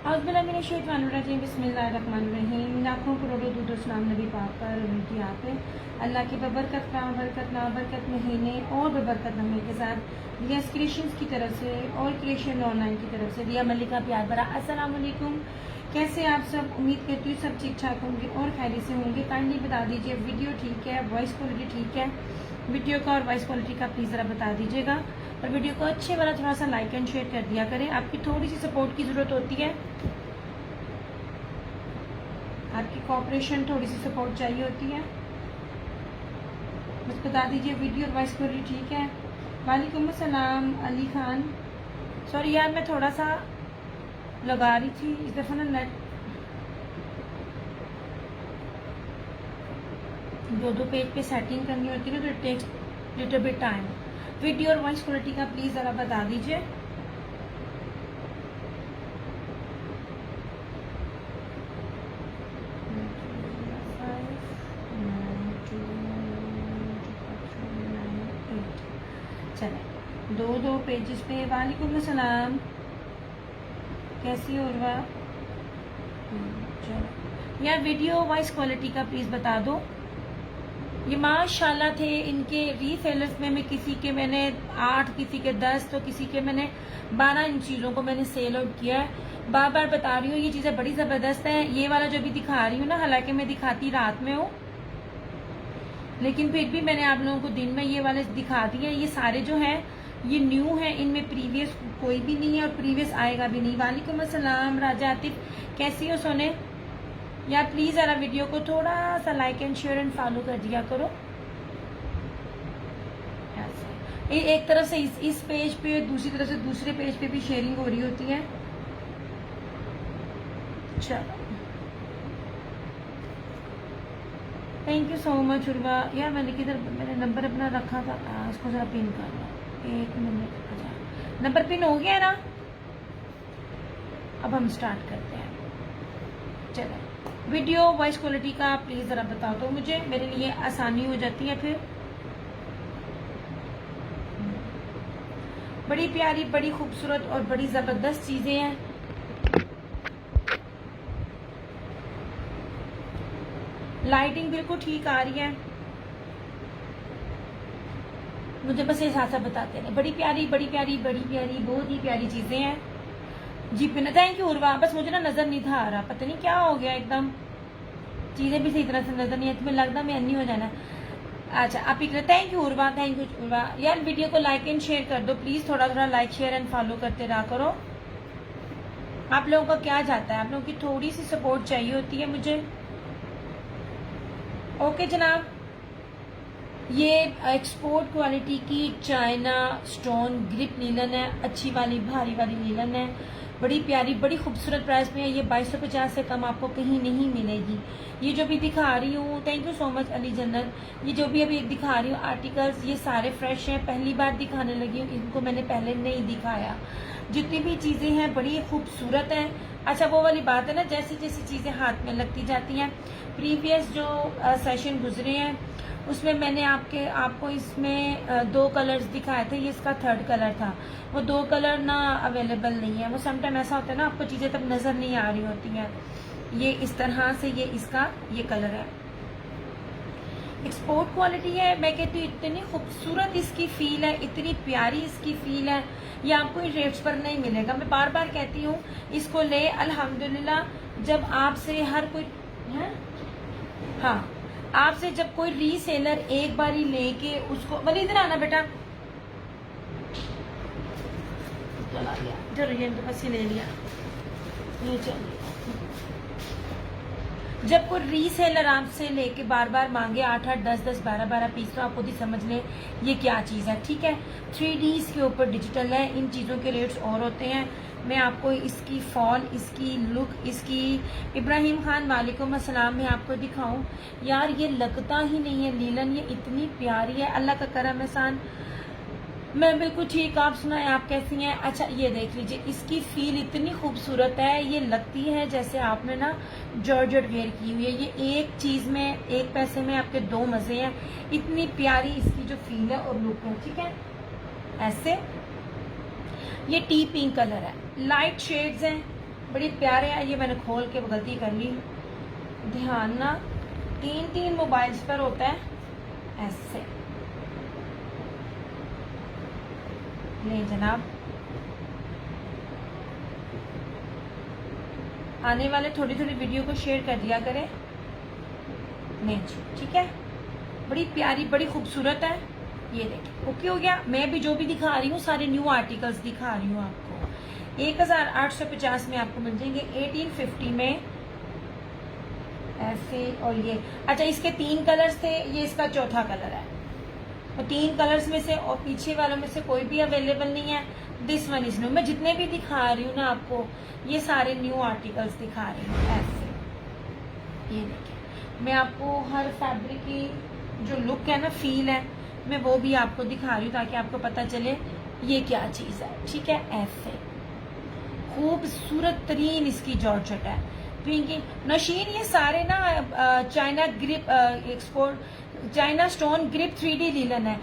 बिस्मिल्लाहिर्रहमानिर्रहीम। लाखों करोड़ों दूध सलाम नबी पाक पर उनकी आप है। अल्लाह के बबरकत बरकत महीने और बबरकत नमे के साथ रिया क्रिएशंस की तरफ से और क्रिएशन ऑनलाइन की तरफ से रिया मल्लिका प्यार भरा अस्सलाम वालेकुम। कैसे आप सब? उम्मीद करती हूँ सब ठीक ठाक होंगे और खैरियत से होंगे। काइंडली बता दीजिए वीडियो ठीक है, वॉइस क्वालिटी ठीक है? वीडियो का और वॉइस क्वालिटी का प्लीज़ ज़रा बता दीजिएगा और वीडियो को अच्छे वाला थोड़ा सा लाइक एंड शेयर कर दिया करें। आपकी थोड़ी सी सपोर्ट की ज़रूरत होती है, आपकी कोऑपरेशन, थोड़ी सी सपोर्ट चाहिए होती है। बस बता दीजिए वीडियो और वॉइस क्वालिटी ठीक है। वालेकुम अस्सलाम अली खान। सॉरी यार, मैं थोड़ा सा लगा रही थी इस दफ़ा ना नेट, दो पेज पे सेटिंग करनी होती है ना, तो it takes little bit time. Video और वॉइस क्वालिटी का प्लीज़ ज़रा बता दीजिए। चले दो पेजेस पे। वालेकुम अस्सलाम, कैसी हो रहा? चलो यार, वीडियो वॉइस क्वालिटी का प्लीज़ बता दो। ये माशाल्लाह थे इनके रीसेलर्स में, मैं किसी के मैंने 8, किसी के 10, तो किसी के मैंने 12 इन चीज़ों को मैंने सेल आउट किया है। बार बार बता रही हूँ, ये चीज़ें बड़ी ज़बरदस्त हैं। ये वाला जो भी दिखा रही हूँ ना, हालांकि मैं दिखाती रात में हूँ, लेकिन फिर भी मैंने आप लोगों को दिन में ये वाले दिखा दिए। ये सारे जो हैं ये न्यू हैं, इनमें प्रीवियस कोई भी नहीं है और प्रीवियस आएगा भी नहीं। वालेकुम अस्सलाम राजा आतिफ, कैसी हो सोने? यार प्लीज़ ज़रा वीडियो को थोड़ा सा like and share and follow कर दिया करो। एक तरफ से इस पेज पे, दूसरी तरफ से दूसरे पेज पे भी शेयरिंग हो रही होती है। चलो, thank you so much Urva. यार मैंने नंबर अपना रखा था, इसको ज़रा पिन कर लो। 1 मिनट, अच्छा नंबर पिन हो गया ना? अब हम स्टार्ट करते हैं। चलो, वीडियो वॉइस क्वालिटी का प्लीज़ ज़रा बताओ तो मुझे, मेरे लिए आसानी हो जाती है फिर। बड़ी प्यारी, बड़ी खूबसूरत और बड़ी ज़बरदस्त चीज़ें हैं। लाइटिंग बिल्कुल ठीक आ रही है, मुझे बस एहसास बताते हैं। बड़ी प्यारी बहुत ही प्यारी चीज़ें हैं जी। पिन, थैंक यू उर्वा। बस मुझे ना नज़र नहीं था आ रहा, पता नहीं क्या हो गया, एकदम चीज़ें भी सही तरह से नज़र नहीं आती। मुझे लगता मैं अन्नी हो जाना। अच्छा, आप ही thank you Urva, thank you Urva. यार वीडियो को लाइक एंड शेयर कर दो प्लीज़, थोड़ा थोड़ा लाइक शेयर एंड फॉलो करते रहा करो। आप लोगों का क्या जाता है, आप लोगों की थोड़ी सी सपोर्ट चाहिए होती है मुझे। ओके जनाब, ये एक्सपोर्ट क्वालिटी की चाइना स्टोन ग्रिप नीलन है, अच्छी वाली भारी वाली नीलन है, बड़ी प्यारी, बड़ी खूबसूरत प्राइस में है। ये 2250 से कम आपको कहीं नहीं मिलेगी। ये जो भी दिखा रही हूँ, thank you so much Ali जन्नत, ये जो भी अभी दिखा रही हूँ आर्टिकल्स, ये सारे फ्रेश हैं, पहली बार दिखाने लगी हूँ, इनको मैंने पहले नहीं दिखाया। जितनी भी चीज़ें हैं बड़ी खूबसूरत हैं। अच्छा, वो वाली बात है ना, जैसी जैसी चीज़ें हाथ में लगती जाती हैं। प्रीवियस जो सेशन गुजरे हैं उसमें मैंने आपको इसमें 2 कलर्स दिखाए थे, ये इसका 3rd कलर था। वो 2 कलर ना अवेलेबल नहीं है। वो समटाइम ऐसा होता है ना, आपको चीज़ें तब नज़र नहीं आ रही होती हैं। ये इस तरह से ये कलर है, एक्सपोर्ट क्वालिटी है। मैं कहती हूँ इतनी खूबसूरत इसकी फील है, इतनी प्यारी इसकी फील है, ये आपको इन रेट्स पर नहीं मिलेगा। मैं बार बार कहती हूँ इसको ले। अल्हम्दुलिल्लाह जब आपसे हर कोई है, हाँ, आपसे जब कोई रीसेलर एक बार ही लेके उसको, बोले इधर आना बेटा, चला गया, चलो ये बस ही ले लिया, ये चलिए। जब कोई रीसेलर आपसे लेके बार बार मांगे 8-8, 10-10, 12-12 पीस, तो आप खुद ही समझ लें ये क्या चीज़ है। ठीक है, 3Ds के ऊपर डिजिटल है, इन चीज़ों के रेट्स और होते हैं। मैं आपको इसकी फॉल, इसकी लुक, इसकी इब्राहिम खान वालेकुम अस्सलाम मैं आपको दिखाऊं। यार ये लगता ही नहीं है लीलन, ये इतनी प्यारी है, अल्लाह का करम एहसान। मैं बिल्कुल ठीक, आप सुनाएं, आप कैसी हैं? अच्छा, ये देख लीजिए, इसकी फील इतनी खूबसूरत है, ये लगती है जैसे आपने ना जॉर्जेट वेयर की हुई है। ये एक चीज़ में, एक पैसे में आपके 2 मज़े हैं। इतनी प्यारी इसकी जो फील है और लुक है। ठीक है, ऐसे ये टी पिंक कलर है, लाइट शेड्स हैं, बड़ी प्यारे हैं। ये मैंने खोल के गलती कर ली, ध्यान ना, 3 मोबाइल्स पर होता है ऐसे। नहीं जनाब, आने वाले थोड़ी वीडियो को शेयर कर दिया करें। नहीं जी, ठीक है, बड़ी प्यारी बड़ी खूबसूरत है। ये देखिए, ओके हो गया। मैं भी जो भी दिखा रही हूँ सारे न्यू आर्टिकल्स दिखा रही हूँ आपको। 1850 में आपको मिल जाएंगे, 1850 में ऐसे। और ये अच्छा, इसके 3 कलर्स थे, ये इसका चौथा कलर है। और 3 कलर्स में से और पीछे वालों में से कोई भी अवेलेबल नहीं है। This one is new. मैं जितने भी दिखा रही हूँ ना आपको, ये सारे न्यू आर्टिकल्स दिखा रही हूँ ऐसे। ये देखिए, मैं आपको हर फैब्रिक की जो लुक है ना, फील है, मैं वो भी आपको दिखा रही हूँ ताकि आपको पता चले ये क्या चीज़ है। ठीक है, ऐसे खूबसूरत तरीन इसकी जॉर्जेट है, पिंकी नशीन। ये सारे ना China grip export, China stone grip 3D लीलन है।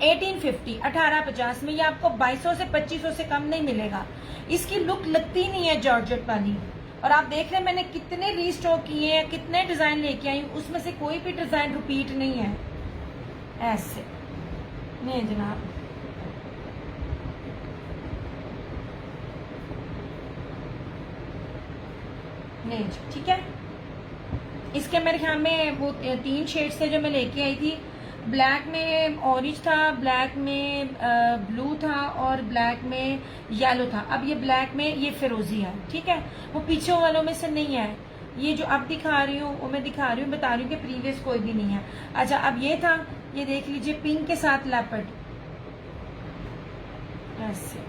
1850 में ये आपको 2200 से 2500 से कम नहीं मिलेगा। इसकी लुक लगती नहीं है जॉर्जेट वाली। और आप देख रहे हैं मैंने कितने रीस्टॉक किए हैं, कितने डिजाइन लेके आई हूँ, उसमें से कोई भी डिजाइन रिपीट नहीं है ऐसे। नहीं जनाब, नहीं ठीक है। इसके मेरे ख्याल में वो 3 शेड्स थे जो मैं लेके आई थी। ब्लैक में ऑरेंज था, ब्लैक में ब्लू था और ब्लैक में येलो था। अब ये ब्लैक में ये फिरोजी है। ठीक है, वो पीछे वालों में से नहीं है। ये जो अब दिखा रही हूँ वो मैं दिखा रही हूँ, बता रही हूँ कि प्रीवियस कोई भी नहीं है। अच्छा, अब ये था, ये देख लीजिए, पिंक के साथ लेपर्ड ऐसे।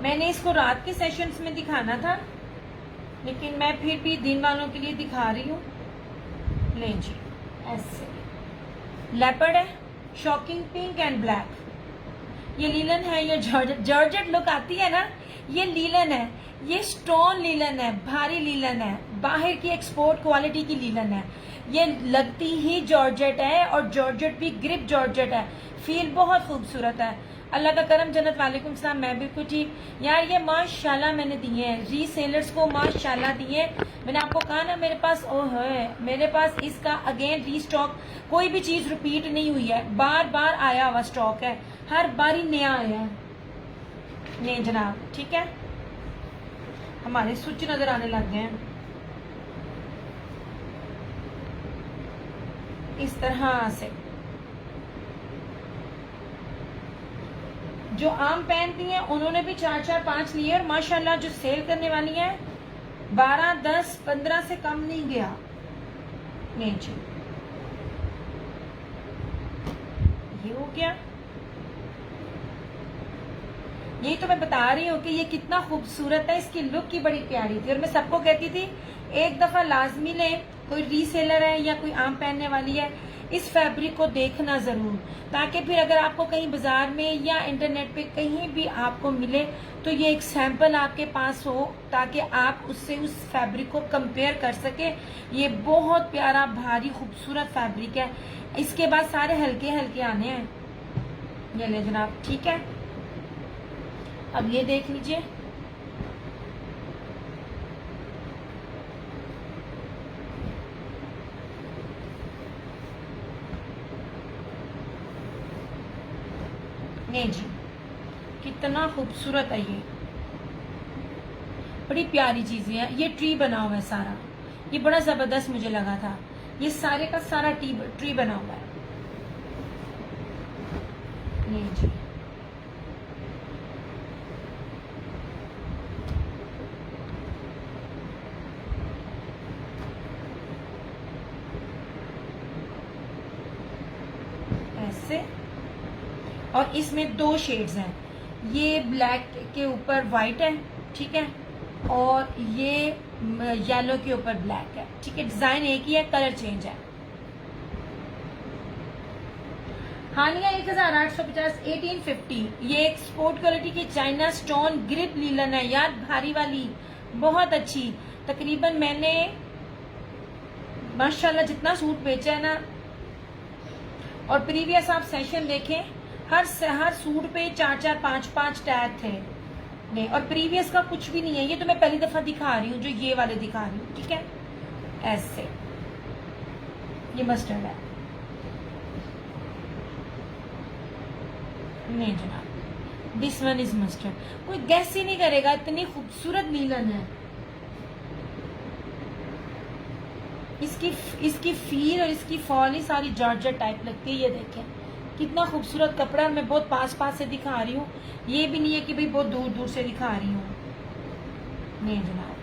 मैंने इसको रात के सेशंस में दिखाना था, लेकिन मैं फिर भी दिन वालों के लिए दिखा रही हूँ। ले जी, ऐसे लेपर्ड है, शॉकिंग पिंक एंड ब्लैक। ये लीलन है, ये जॉर्जेट लुक आती है ना, ये लीलन है, ये स्टोन लीलन है, भारी लीलन है, बाहर की एक्सपोर्ट क्वालिटी की लीलन है। ये लगती ही जॉर्जेट है और जॉर्जेट भी ग्रिप जॉर्जेट है। फील बहुत खूबसूरत है। अल्लाह का करम, जन्नत। वालेकुम सलाम, मैं बिल्कुल ठीक। यार ये माशाल्लाह मैंने दिए हैं, रीसेलर्स को माशाल्लाह दिए। मैंने आपको कहा ना मेरे पास है, मेरे पास इसका अगेन रीस्टॉक, कोई भी चीज रिपीट नहीं हुई है, बार बार आया हुआ स्टॉक है, हर बार ही नया आया है। नहीं जनाब, ठीक है, हमारे स्विच नजर आने लग गए हैं इस तरह से। जो आम पहनती हैं उन्होंने भी 4-4-5 लिए और माशाल्लाह जो सेल करने वाली हैं 12, 10, 15 से कम नहीं गया। नहीं जी, ये हो गया। यही तो मैं बता रही हूँ कि ये कितना खूबसूरत है, इसकी लुक की बड़ी प्यारी थी। और मैं सबको कहती थी एक दफा लाजमी ले, कोई रीसेलर है या कोई आम पहनने वाली है, इस फैब्रिक को देखना जरूर, ताकि फिर अगर आपको कहीं बाजार में या इंटरनेट पे कहीं भी आपको मिले तो ये एक सैंपल आपके पास हो, ताकि आप उससे उस फैब्रिक को कंपेयर कर सके। ये बहुत प्यारा भारी खूबसूरत फैब्रिक है। इसके बाद सारे हल्के हल्के आने हैं। ये ले जनाब, ठीक है। अब ये देख लीजिए, नहीं जी, कितना खूबसूरत है ये, बड़ी प्यारी चीजें हैं। ये ट्री बना हुआ है सारा, ये बड़ा जबरदस्त मुझे लगा था। ये सारे का सारा ट्री बना हुआ है। नहीं जी, ऐसे। और इसमें 2 शेड्स हैं, ये ब्लैक के ऊपर व्हाइट है, ठीक है, और ये येलो के ऊपर ब्लैक है, ठीक है। डिजाइन एक ही है, कलर चेंज है। हानिया 1850, 1850। ये एक्सपोर्ट क्वालिटी की चाइना स्टोन ग्रिप लीलन है यार, भारी वाली, बहुत अच्छी। तकरीबन मैंने माशाल्लाह जितना सूट बेचा है ना, और प्रीवियस आप सेशन देखें, हर सूट पे 4-4 5-5 टैग थे नहीं, और प्रीवियस का कुछ भी नहीं है। ये तो मैं पहली दफा दिखा रही हूँ, जो ये वाले दिखा रही हूँ, ठीक है। ऐसे ये मस्टर्ड है नहीं जनाब, दिस वन इज मस्टर्ड। कोई गैस ही नहीं करेगा, इतनी खूबसूरत नीलन है। इसकी फील और इसकी फॉल ही सारी जॉर्जेट टाइप लगती है। ये देखें कितना खूबसूरत कपड़ा, मैं बहुत पास पास से दिखा रही हूँ, ये भी नहीं है कि भाई बहुत दूर दूर से दिखा रही हूँ। नहीं जनाब,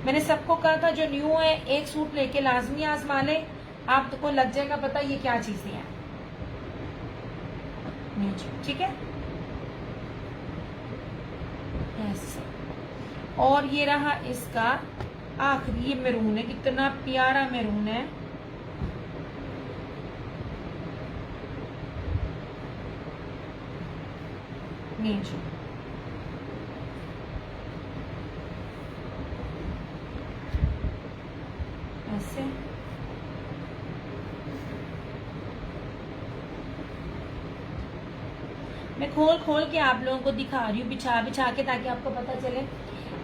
मैंने सबको कहा था जो न्यू है एक सूट लेके लाजमी आजमा ले, आपको लग जाएगा पता ये क्या चीजें हैं। नहीं जी, ठीक है। ऐसे, और ये रहा इसका आखिरी, ये मैरून है, कितना प्यारा मैरून है। नहीं जी, ऐसे मैं खोल खोल के आप लोगों को दिखा रही हूँ, बिछा बिछा के, ताकि आपको पता चले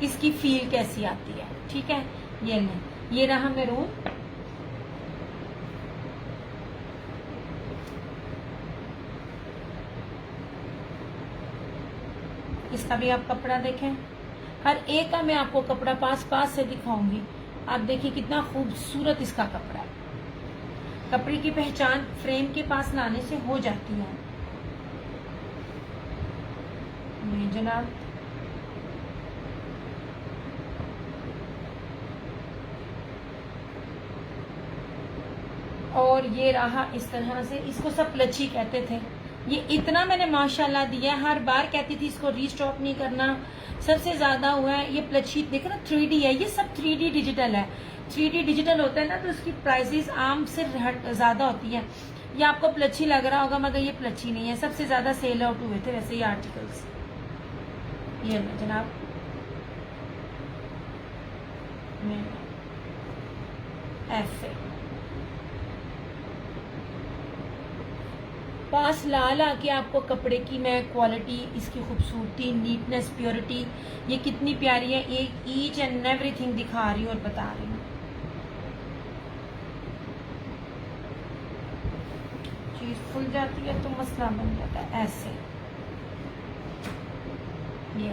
इसकी फील कैसी आती है, ठीक है। ये नहीं, ये रहा मैरून, इसका भी आप कपड़ा देखें, हर एक का मैं आपको कपड़ा पास पास से दिखाऊंगी। आप देखिए कितना खूबसूरत इसका कपड़ा है। कपड़े की पहचान फ्रेम के पास लाने से हो जाती है। ये जनाब, और ये रहा इस तरह से, इसको सब लच्छी कहते थे। ये इतना मैंने माशाल्लाह दिया, हर बार कहती थी इसको रीस्टॉक नहीं करना, सबसे ज्यादा हुआ है। ये प्लच्छी देखो ना 3D है, ये सब 3D डिजिटल है। 3D डिजिटल होता है ना, तो उसकी प्राइसेस आम से ज्यादा होती है। ये आपको प्लच्छी लग रहा होगा, मगर ये प्लच्छी नहीं है। सबसे ज्यादा सेल आउट हुए थे वैसे ये आर्टिकल्स। ये लो जनाब, ऐसे पास ला ला के आपको कपड़े की मैं क्वालिटी, इसकी खूबसूरती, नीटनेस, प्योरिटी, ये कितनी प्यारी है, एक ईच एंड एवरीथिंग दिखा रही हूँ और बता रही हूँ। चीज खुल जाती है तो मसला बन जाता है। ऐसे ये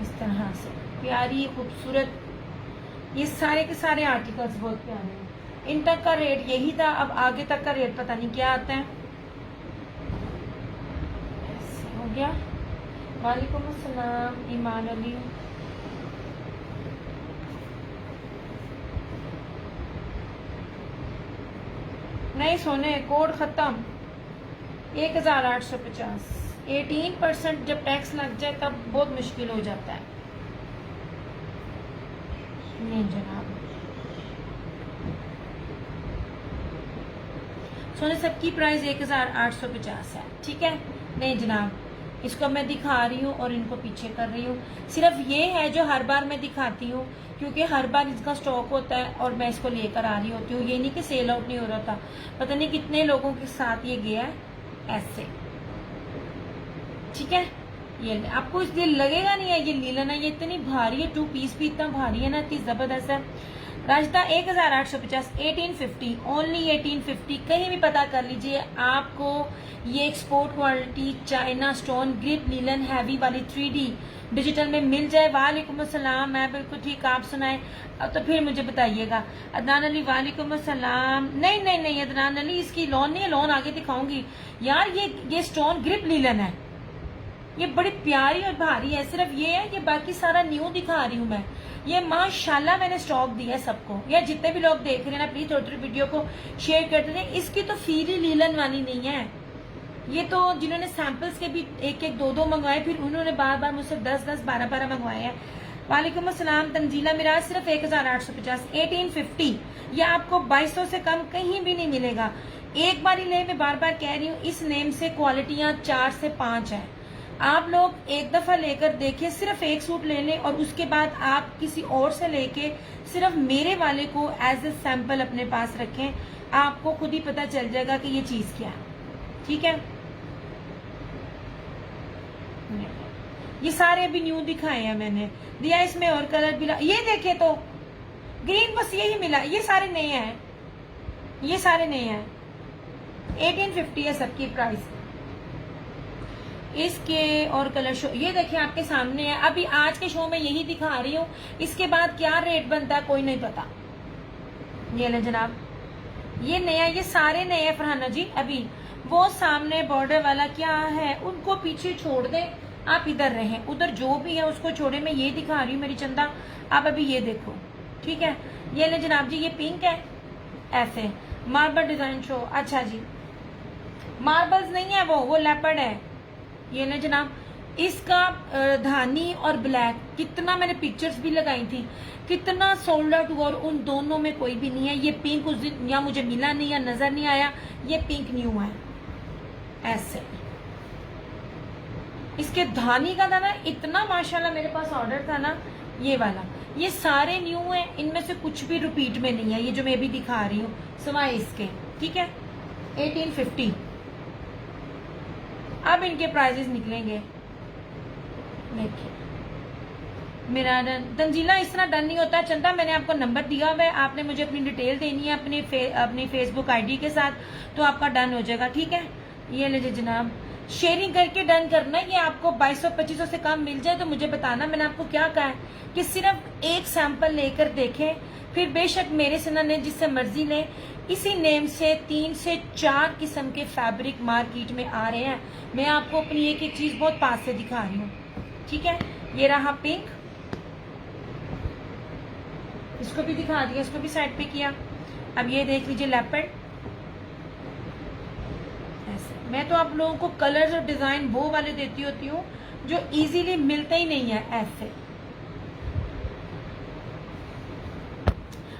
इस तरह से प्यारी खूबसूरत, ये सारे के सारे आर्टिकल्स बहुत प्यारे हैं। इन तक का रेट यही था, अब आगे तक का रेट पता नहीं क्या आता है। ऐसे हो गया। वालेकुम अस्सलाम ईमान अली। नहीं सोने, कोड खत्म 1850। 18% जब टैक्स लग जाए तब बहुत मुश्किल हो जाता है। नहीं जनाब, सोने सबकी प्राइस 1850 है, ठीक है। नहीं जनाब, इसको मैं दिखा रही हूँ और इनको पीछे कर रही हूँ। सिर्फ ये है जो हर बार मैं दिखाती हूँ, क्योंकि हर बार इसका स्टॉक होता है और मैं इसको लेकर आ रही होती हूँ। ये नहीं कि सेल आउट नहीं हो रहा था, पता नहीं कितने लोगों के साथ ये गया है। ऐसे, ठीक है। ये आपको इसलिए लगेगा नहीं है ये लीलन है, ये इतनी भारी है, 2 पीस भी इतना भारी है ना, इतनी जबरदस्त है। राजदा 1850, 1850, ओनली 1850। कहीं भी पता कर लीजिए, आपको ये export quality China stone grip लीलन हैवी वाली 3D डिजिटल में मिल जाए। वालेकुम अस्सलाम, मैं बिल्कुल ठीक, आप सुनाए। अब तो फिर मुझे बताइएगा। अदनान अली वालेकुम अस्सलाम। नहीं नहीं नहीं अदनान अली, इसकी लॉन नहीं है, लॉन आगे दिखाऊंगी यार। ये स्टोन ग्रिप लीलन है, ये बड़ी प्यारी और भारी है। सिर्फ ये है कि बाकी सारा न्यू दिखा रही हूँ मैं। ये माशाल्लाह मैंने स्टॉक दिया है सबको। या जितने भी लोग देख रहे हैं ना, प्लीज थोड़ी वीडियो को शेयर करते रहे। इसकी तो फील ही लीलन वाली नहीं है। ये तो जिन्होंने सैंपल्स के भी 1-1, 2-2 मंगवाए, फिर उन्होंने बार बार मुझसे 10-10, 12-12 मंगवाए हैं। वालेकुम अस्सलाम तंजीला मिराज, सिर्फ 1850, 1850। ये आपको 2200 से कम कहीं भी नहीं मिलेगा। एक बार ही ले, मैं बार बार कह रही हूँ, इस नेम से क्वालिटियां 4 से 5 है। आप लोग एक दफा लेकर देखिए, सिर्फ एक सूट ले लें और उसके बाद आप किसी और से लेके सिर्फ मेरे वाले को एज ए सैंपल अपने पास रखें, आपको खुद ही पता चल जाएगा कि ये चीज क्या है। ठीक है, ये सारे अभी न्यू दिखाए हैं मैंने, दिया इसमें और कलर भी, ये देखे तो ग्रीन बस यही मिला, ये सारे नए हैं, ये सारे नए हैं। 1850 है सबकी प्राइस। इसके और कलर शो ये देखिए आपके सामने है, अभी आज के शो में यही दिखा रही हूँ, इसके बाद क्या रेट बनता है कोई नहीं पता। ये ले जनाब, ये नया, ये सारे नए हैं फरहाना जी। अभी वो सामने बॉर्डर वाला क्या है उनको पीछे छोड़ दें, आप इधर रहें, उधर जो भी है उसको छोड़े। मैं ये दिखा रही हूँ मेरी चंदा, आप अभी ये देखो। ठीक है, ये ले जनाब जी, ये पिंक है, ऐसे मार्बल डिजाइन शो। अच्छा जी, मार्बल्स नहीं है वो लेपर्ड है। ये ले जनाब, इसका धानी और ब्लैक, कितना मैंने पिक्चर्स भी लगाई थी, कितना सोल्ड आउट हुआ और उन दोनों में कोई भी नहीं है। ये पिंक उस दिन या मुझे मिला नहीं या नजर नहीं आया, ये पिंक न्यू है ऐसे। इसके धानी का था ना इतना माशाल्लाह, मेरे पास ऑर्डर था ना ये वाला। ये सारे न्यू है, इनमें से कुछ भी रिपीट में नहीं है, ये जो मैं भी दिखा रही हूँ सिवाय इसके। ठीक है, 1850। अब इनके प्राइजेस निकलेंगे। देखिए मेरा तंजीला इस तरह डन नहीं होता। चंदा मैंने आपको नंबर दिया हुआ है, आपने मुझे अपनी डिटेल देनी है अपनी फेसबुक आईडी के साथ, तो आपका डन हो जाएगा। ठीक है, ये लीजिए जनाब, शेयरिंग करके डन करना है। ये आपको 2200-2500 से कम मिल जाए तो मुझे बताना। मैंने आपको क्या कहा है कि सिर्फ एक सैंपल लेकर देखें, फिर बेशक मेरे से ना लें, जिससे मर्जी लें। इसी नेम से 3 से 4 किस्म के फैब्रिक मार्केट में आ रहे हैं। मैं आपको अपनी एक एक चीज बहुत पास से दिखा रही हूँ। ठीक है, ये रहा पिंक, इसको भी दिखा दिया, इसको भी साइड पे किया। अब ये देख लीजिए लेपर्ड, ऐसे। मैं तो आप लोगों को कलर्स और डिजाइन वो वाले देती होती हूँ जो इजीली मिलते ही नहीं है ऐसे।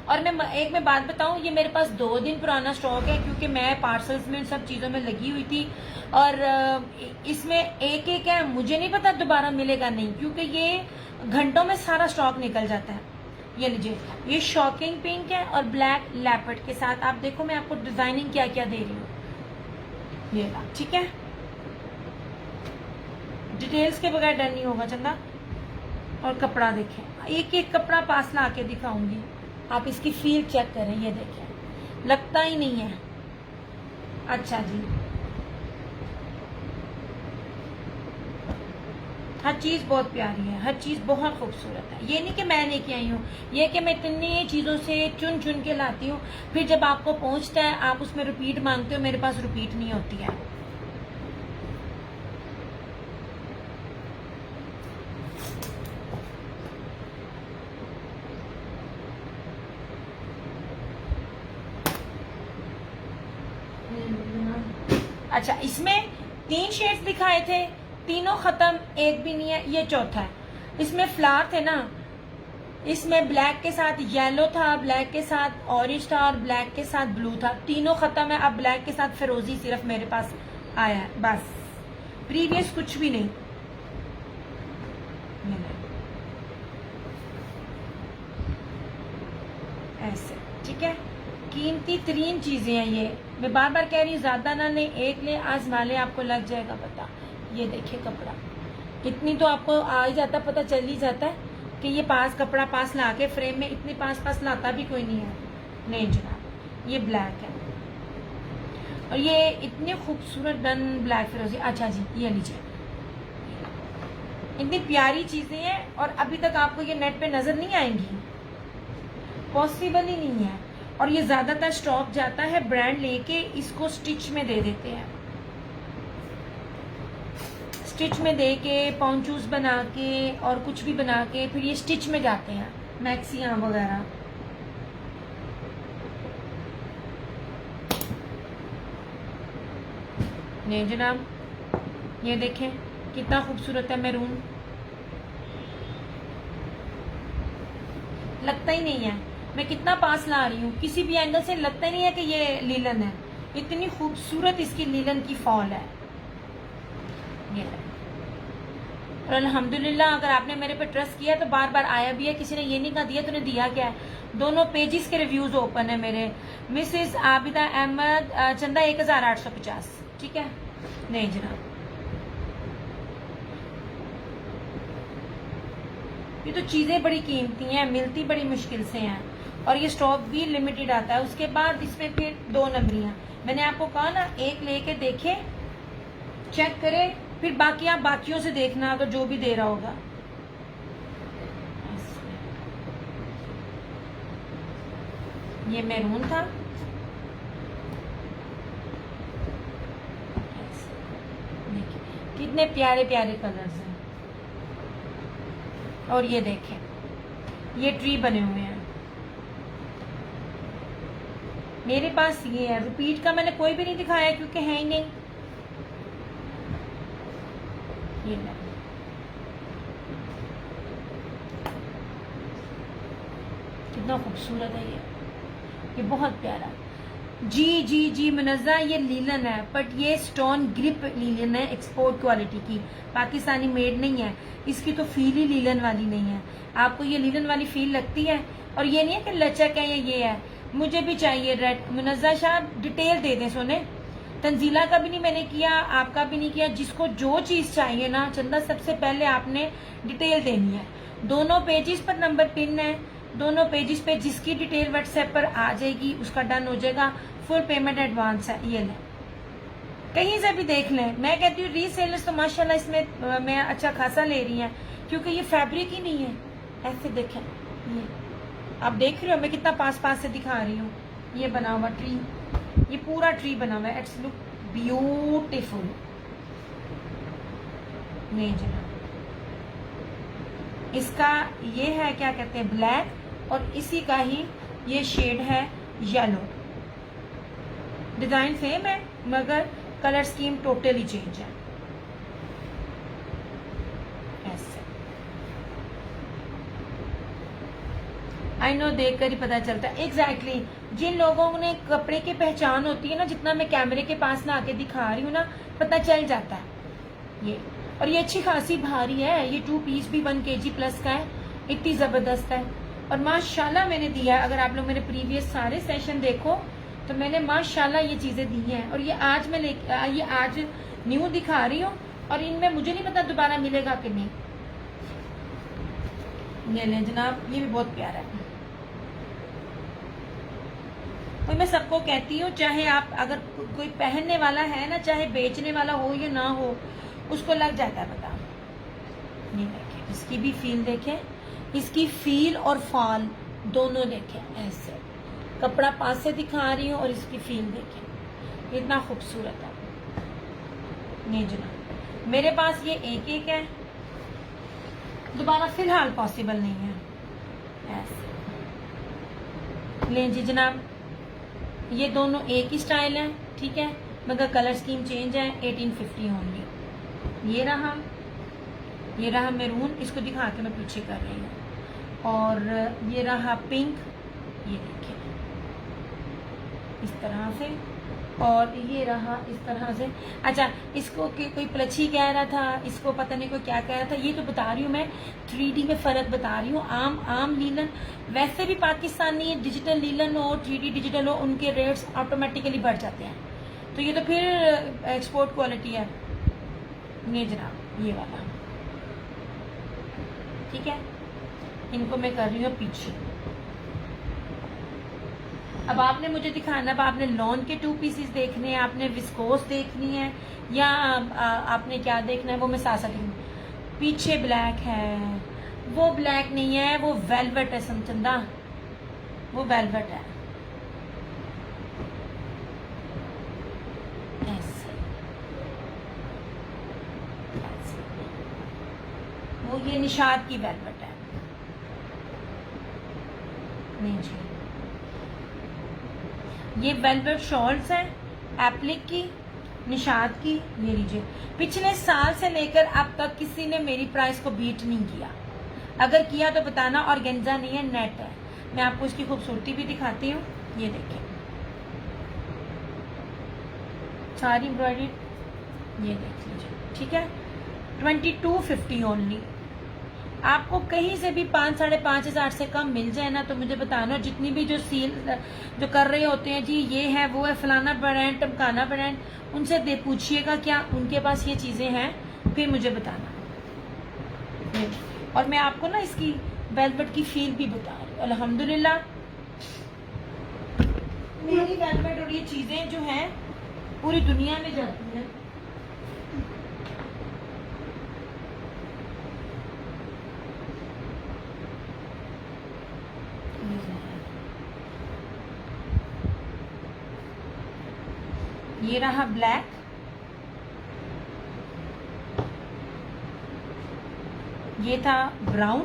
और मैं बात बताऊं, ये मेरे पास 2 दिन पुराना स्टॉक है, क्योंकि मैं पार्सल्स में इन सब चीजों में लगी हुई थी और इसमें एक एक है, मुझे नहीं पता दोबारा मिलेगा नहीं, क्योंकि ये घंटों में सारा स्टॉक निकल जाता है। ये लीजिए, ये शॉकिंग पिंक है और ब्लैक लेपर्ड के साथ। आप देखो मैं आपको डिजाइनिंग क्या क्या दे रही हूँ, ये ला। ठीक है, डिटेल्स के बगैर डर नहीं होगा चंदा। और कपड़ा देखें, एक एक कपड़ा पास ला के दिखाऊंगी, आप इसकी फील चेक करें। ये देखें, लगता ही नहीं है। अच्छा जी, हर चीज बहुत प्यारी है, हर चीज बहुत खूबसूरत है। ये नहीं कि मैं लेके आई हूँ, ये कि मैं इतनी चीजों से चुन चुन के लाती हूँ, फिर जब आपको पहुंचता है आप उसमें रिपीट मांगते हो, मेरे पास रिपीट नहीं होती है। अच्छा, इसमें 3 शेड्स दिखाए थे, तीनों खत्म, एक भी नहीं है, ये चौथा है। इसमें फ्लावर थे ना, इसमें ब्लैक के साथ येलो था, ब्लैक के साथ ऑरेंज था और ब्लैक के साथ ब्लू था। तीनों खत्म है, अब ब्लैक के साथ फिरोजी सिर्फ मेरे पास आया है, बस प्रीवियस कुछ भी नहीं। ऐसे ठीक है, कीमती तरीन चीजें हैं ये। मैं बार बार कह रही हूँ, ज्यादा ना लें, एक ले, आजमा ले, आपको लग जाएगा पता। ये देखिए कपड़ा, इतनी तो आपको आ ही जाता, पता चल ही जाता है कि ये कपड़ा पास ला के फ्रेम में, इतनी पास लाता भी कोई नहीं है। नहीं जनाब, ये ब्लैक है और ये इतनी खूबसूरत डन ब्लैक फिरोजी। अच्छा जी, ये लीजिए, इतनी प्यारी चीजें हैं और अभी तक आपको ये नेट पे नजर नहीं आएंगी, पॉसिबल ही नहीं है। और ये ज्यादातर स्टॉक जाता है, ब्रांड लेके इसको स्टिच में दे देते हैं, स्टिच में दे के पॉन्चूस बना के और कुछ भी बना के फिर ये स्टिच में जाते हैं, मैक्सियां वगैरह। नहीं जनाब, ये देखें कितना खूबसूरत है मैरून, लगता ही नहीं है। मैं कितना पास ला रही हूँ, किसी भी एंगल से लगता ही नहीं है कि ये लीलन है। इतनी खूबसूरत इसकी लीलन की फॉल है। ये और अल्हम्दुलिल्लाह अगर आपने मेरे पे ट्रस्ट किया तो बार बार आया भी है, किसी ने ये नहीं कहा दिया तूने दिया क्या है। दोनों पेजेस के रिव्यूज ओपन है मेरे। मिसेस आबिदा अहमद चंदा 1850, ठीक है। नहीं जनाब, ये तो चीजें बड़ी कीमती हैं, मिलती बड़ी मुश्किल से हैं, और ये स्टॉक भी लिमिटेड आता है। उसके बाद इसमें फिर 2 नंबरियां, मैंने आपको कहा ना एक लेके देखे, चेक करे, फिर बाकी आप बाकियों से देखना अगर जो भी दे रहा होगा। ये मैरून था, देखिए कितने प्यारे प्यारे कलर्स हैं। और ये देखें ये ट्री बने हुए हैं मेरे पास। ये है, रिपीट का मैंने कोई भी नहीं दिखाया क्योंकि है ही नहीं। ये कितना खूबसूरत है ये बहुत प्यारा। जी जी जी मुनज़्ज़ा, ये लीलन है बट ये स्टोन ग्रिप लीलन है, एक्सपोर्ट क्वालिटी की, पाकिस्तानी मेड नहीं है। इसकी तो फील ही लीलन वाली नहीं है। आपको ये लीलन वाली फील लगती है, और ये नहीं है कि लचक है या ये है। मुझे भी चाहिए रेड। मुनज़्ज़ा शाह डिटेल दे दें सोने। तंजीला का भी नहीं मैंने किया, आपका भी नहीं किया। जिसको जो चीज चाहिए ना चंदा, सबसे पहले आपने डिटेल देनी है। दोनों पेजेस पर नंबर पिन है, दोनों पेजेस पे जिसकी डिटेल व्हाट्सएप पर आ जाएगी उसका डन हो जाएगा। फुल पेमेंट एडवांस है। ये लें, कहीं से भी देख लें। मैं कहती हूँ रीसेलर्स तो माशाल्लाह इसमें मैं अच्छा खासा ले रही हैं, क्योंकि ये फैब्रिक ही नहीं है। ऐसे देखें, ये आप देख रहे हो मैं कितना पास पास से दिखा रही हूँ। ये बना हुआ ट्री, ये पूरा ट्री बना हुआ है। It's look beautiful. नहीं जनाब, इसका ये है क्या कहते हैं ब्लैक, और इसी का ही ये शेड है येलो। डिजाइन सेम है मगर कलर स्कीम टोटली चेंज है। ऐसे आई नो, देखकर ही पता चलता है। एग्जैक्टली जिन लोगों ने कपड़े की पहचान होती है ना, जितना मैं कैमरे के पास ना आके दिखा रही हूँ ना, पता चल जाता है ये। और ये अच्छी खासी भारी है, ये 2 पीस भी 1 kg प्लस का है, इतनी जबरदस्त है। और माशाल्लाह मैंने दिया है, अगर आप लोग मेरे प्रीवियस सारे सेशन देखो तो मैंने माशाल्लाह ये चीजें दी हैं। और ये आज मैं ये आज न्यू दिखा रही हूँ, और इनमें मुझे नहीं पता दोबारा मिलेगा कि नहीं। ये लें जनाब, ये भी बहुत प्यारा है। तो मैं सबको कहती हूँ, चाहे आप अगर कोई पहनने वाला है ना, चाहे बेचने वाला हो या ना हो, उसको लग जाता है पता। ये देखें, इसकी भी फील देखें, इसकी फील और फॉल दोनों देखें। ऐसे कपड़ा पास से दिखा रही हूँ और इसकी फील देखें, इतना खूबसूरत है। नहीं जनाब, मेरे पास ये एक एक है, दोबारा फिलहाल पॉसिबल नहीं है। ऐसे लें जी जनाब, ये दोनों एक ही स्टाइल है, ठीक है, मगर कलर स्कीम चेंज है। 1850 ओनली। ये रहा मैरून, इसको दिखा के मैं पीछे कर रही हूँ। और ये रहा पिंक, ये देखिए इस तरह से, और ये रहा इस तरह से। अच्छा, इसको कोई प्लची कह रहा था, इसको पता नहीं कोई क्या कह रहा था। ये तो बता रही हूँ मैं, 3D में फर्क बता रही हूँ। आम लीलन, वैसे भी पाकिस्तानी डिजिटल लीलन हो, 3D डिजिटल हो, उनके रेट्स ऑटोमेटिकली बढ़ जाते हैं। तो ये तो फिर एक्सपोर्ट क्वालिटी है। ये जनाब ये वाला, ठीक है, इनको मैं कर रही हूँ पीछे। अब आपने मुझे दिखाना, अब आपने लॉन के 2 पीसेस देखने हैं, आपने विस्कोस देखनी है, या आपने क्या देखना है, वो मैं साथ साथ दिखाऊंगी। पीछे ब्लैक है, वो ब्लैक नहीं है, वो वेलवेट है समचंदा, वो वेलवेट है। ऐसे वो ये निशात की वेलवेट है। नहीं जी, ये वेलवेट शॉल्स हैं एप्लिक की, निशात की। ये लीजिए, पिछले साल से लेकर अब तक किसी ने मेरी प्राइस को बीट नहीं किया। अगर किया तो बताना। ऑर्गेन्जा नहीं है, नेट है। मैं आपको इसकी खूबसूरती भी दिखाती हूँ। ये देखिए सारी एम्ब्रॉयडरी, ये देख लीजिए, ठीक है। 2250 ओनली। आपको कहीं से भी 5-5,500 से कम मिल जाए ना तो मुझे बताना। जितनी भी जो सील जो कर रहे होते हैं जी ये है वो है फलाना ब्रांड टमकाना ब्रांड, उनसे दे पूछिएगा क्या उनके पास ये चीजें हैं, फिर मुझे बताना। और मैं आपको ना इसकी वेलवेट की फील भी बता रही हूँ। अल्हम्दुलिल्लाह मेरी वेलवेट और ये चीजें जो हैं पूरी दुनिया में जाती हैं। ये रहा ब्लैक, ये था ब्राउन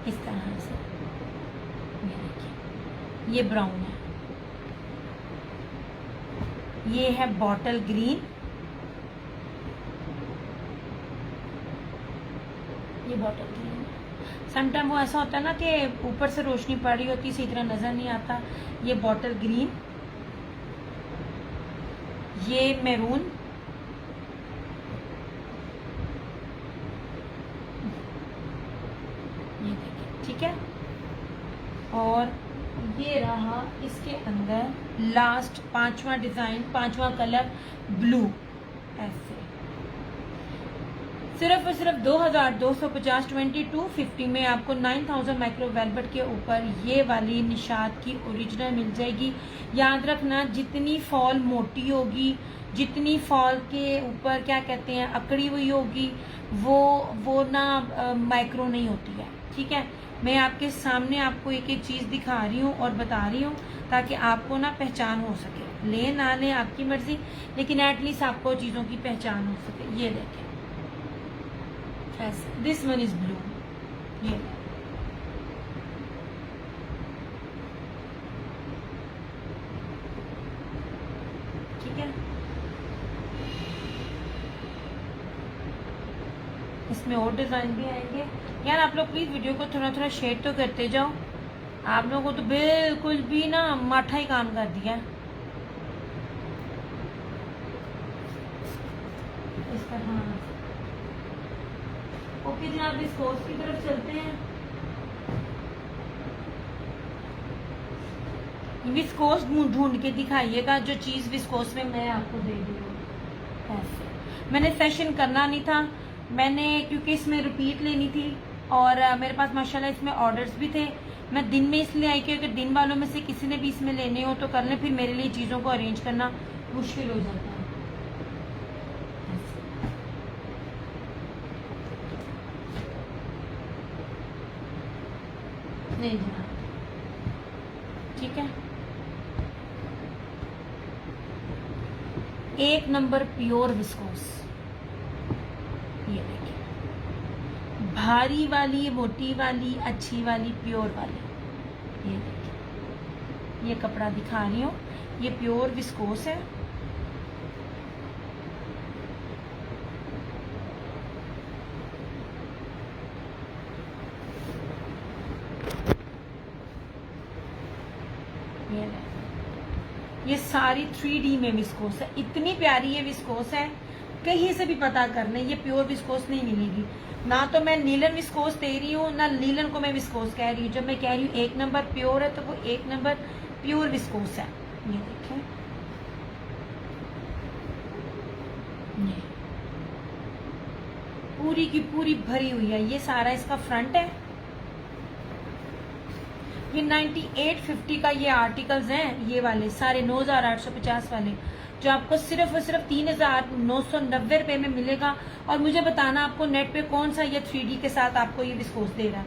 इस तरह से, ये देखिए ये ब्राउन है, ये है बॉटल ग्रीन, ये बॉटल ग्रीन। समटाइम वो ऐसा होता है ना कि ऊपर से रोशनी पड़ रही होती है सही तरह नजर नहीं आता। ये बॉटल ग्रीन, ये मैरून, ये देखिए ठीक है। और ये रहा इसके अंदर लास्ट 5वां डिजाइन, 5वां कलर ब्लू। ऐसे सिर्फ और सिर्फ 2250 2250 में आपको 9000 माइक्रो वेलवेट के ऊपर ये वाली निशात की ओरिजिनल मिल जाएगी। याद रखना जितनी फॉल मोटी होगी, जितनी फॉल के ऊपर क्या कहते हैं अकड़ी हुई होगी, वो ना माइक्रो नहीं होती है। ठीक है, मैं आपके सामने आपको एक एक चीज दिखा रही हूँ और बता रही हूँ ताकि आपको ना पहचान हो सके। ले ना ले आपकी मर्जी, लेकिन एटलीस्ट आपको चीजों की पहचान हो सके। ये देखें, दिस वन इज ब्लू। ये ठीक है, इसमें और डिजाइन भी आएंगे। यार आप लोग प्लीज वीडियो को थोड़ा थोड़ा शेयर तो करते जाओ। आप लोगों को तो बिल्कुल भी ना माठा ही काम कर दिया इस तरह। ओके जनाब, इस कोर्स की तरफ चलते हैं। विस्कोस ढूंढ के दिखाइएगा जो चीज विस्कोस में मैं आपको दे दी हूँ। ऐसे मैंने सेशन करना नहीं था, मैंने क्योंकि इसमें रिपीट लेनी थी और मेरे पास माशाल्लाह इसमें ऑर्डर्स भी थे। मैं दिन में इसलिए आई कि अगर दिन वालों में से किसी ने भी इसमें लेने हो तो कर लें, फिर मेरे लिए चीज़ों को अरेंज करना मुश्किल हो जाता है। नहीं जनाब, ठीक है। एक नंबर प्योर विस्कोस, ये देखिए भारी वाली, मोटी वाली, अच्छी वाली, प्योर वाली। ये देखिए ये कपड़ा दिखा रही हूँ, ये प्योर विस्कोस है। ये सारी 3D में विस्कोस है, इतनी प्यारी ये विस्कोस है, कहीं से भी पता करना ये प्योर विस्कोस नहीं मिलेगी। ना तो मैं नीलन विस्कोस दे रही हूँ, ना नीलन को मैं विस्कोस कह रही हूँ। जब मैं कह रही हूँ एक नंबर प्योर है तो वो एक नंबर प्योर विस्कोस है। ये देखें, पूरी की पूरी भरी हुई है। ये सारा इसका फ्रंट है। ये 9850 का ये आर्टिकल्स हैं, ये वाले सारे 9850 वाले, जो आपको सिर्फ और सिर्फ 3990 रुपए में मिलेगा। और मुझे बताना आपको नेट पे कौन सा ये 3D के साथ आपको ये विस्कोस दे रहा है।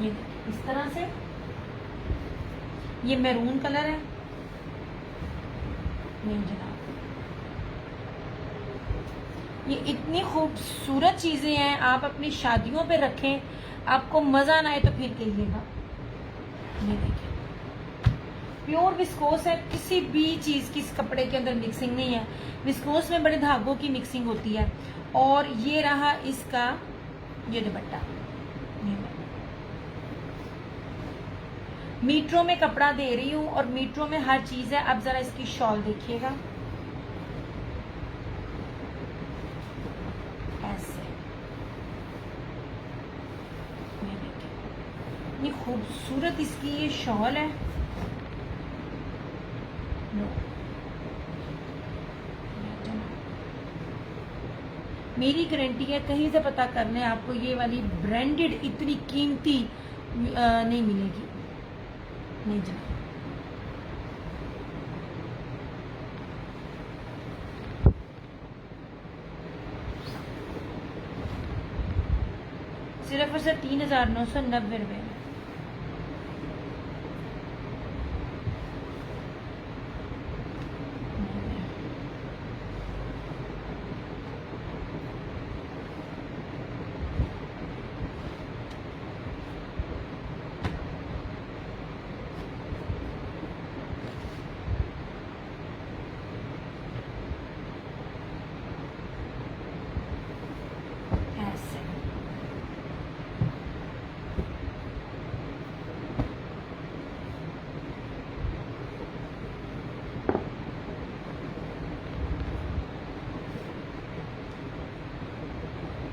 ये इस तरह से, ये मैरून कलर है। नहीं जनाब, ये इतनी खूबसूरत चीजें हैं, आप अपनी शादियों पे रखें, आपको मजा ना आए तो फिर कहिएगा। ये देखिए प्योर विस्कोस है, किसी भी चीज की इस कपड़े के अंदर मिक्सिंग नहीं है। विस्कोस में बड़े धागों की मिक्सिंग होती है। और ये रहा इसका ये दुपट्टा, मीटरों में कपड़ा दे रही हूँ और मीटरों में हर चीज है। अब जरा इसकी शॉल देखिएगा, इतनी खूबसूरत इसकी ये शॉल है। मेरी गारंटी है, कहीं से पता कर लें, आपको ये वाली ब्रांडेड इतनी कीमती नहीं मिलेगी। नहीं जनाब, सिर्फ और सिर्फ 3,990 रुपये।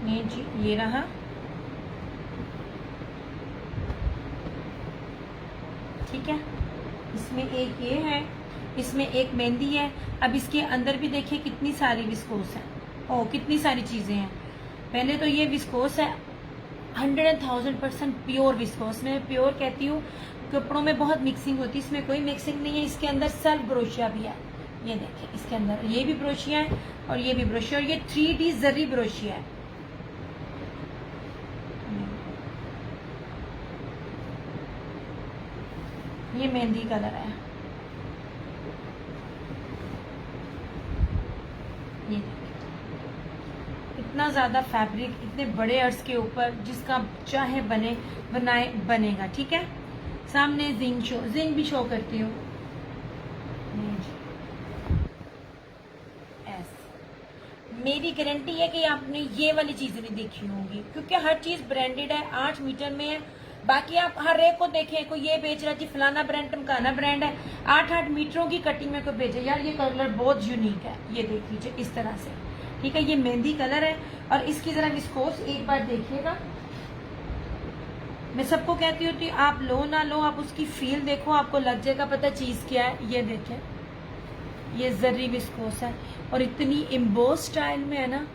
ये जी, ये रहा। ठीक है, इसमें एक ये है, इसमें एक मेहंदी है। अब इसके अंदर भी देखिए कितनी सारी विस्कोस है, ओ कितनी सारी चीजें हैं। पहले तो ये विस्कोस है 100,000% प्योर विस्कोस। मैं प्योर कहती हूँ, कपड़ों में बहुत मिक्सिंग होती है, इसमें कोई मिक्सिंग नहीं है। इसके अंदर सेल्फ ब्रोशिया भी है, ये देखिए इसके अंदर ये भी ब्रोशिया है और ये भी ब्रोशिया, और ये 3D जरी ब्रोशिया है। ये मेहंदी कलर है, ये इतना ज्यादा फैब्रिक इतने बड़े अर्ज के ऊपर, जिसका चाहे बनाए बनेगा। ठीक है, सामने जिंक भी शो करती हूँ। मेरी गारंटी है कि आपने ये वाली चीजें नहीं देखी होंगी, क्योंकि हर चीज ब्रांडेड है, 8 मीटर में है। बाकी आप हर एक को देखें, कोई ये बेच रहा है जी फलाना ब्रांड टमकाना ब्रांड है, 8-8 मीटरों की कटिंग में कोई बेचे। यार ये कलर बहुत यूनिक है, ये देख लीजिए इस तरह से। ठीक है, ये मेहंदी कलर है और इसकी जरा विस्कोस एक बार देखिएगा। मैं सबको कहती होती हूँ, आप लो ना लो, आप उसकी फील देखो, आपको लग जाएगा पता चीज क्या है। ये देखें, ये जर्री विस्कोस है और इतनी एम्बोस स्टाइल में है ना,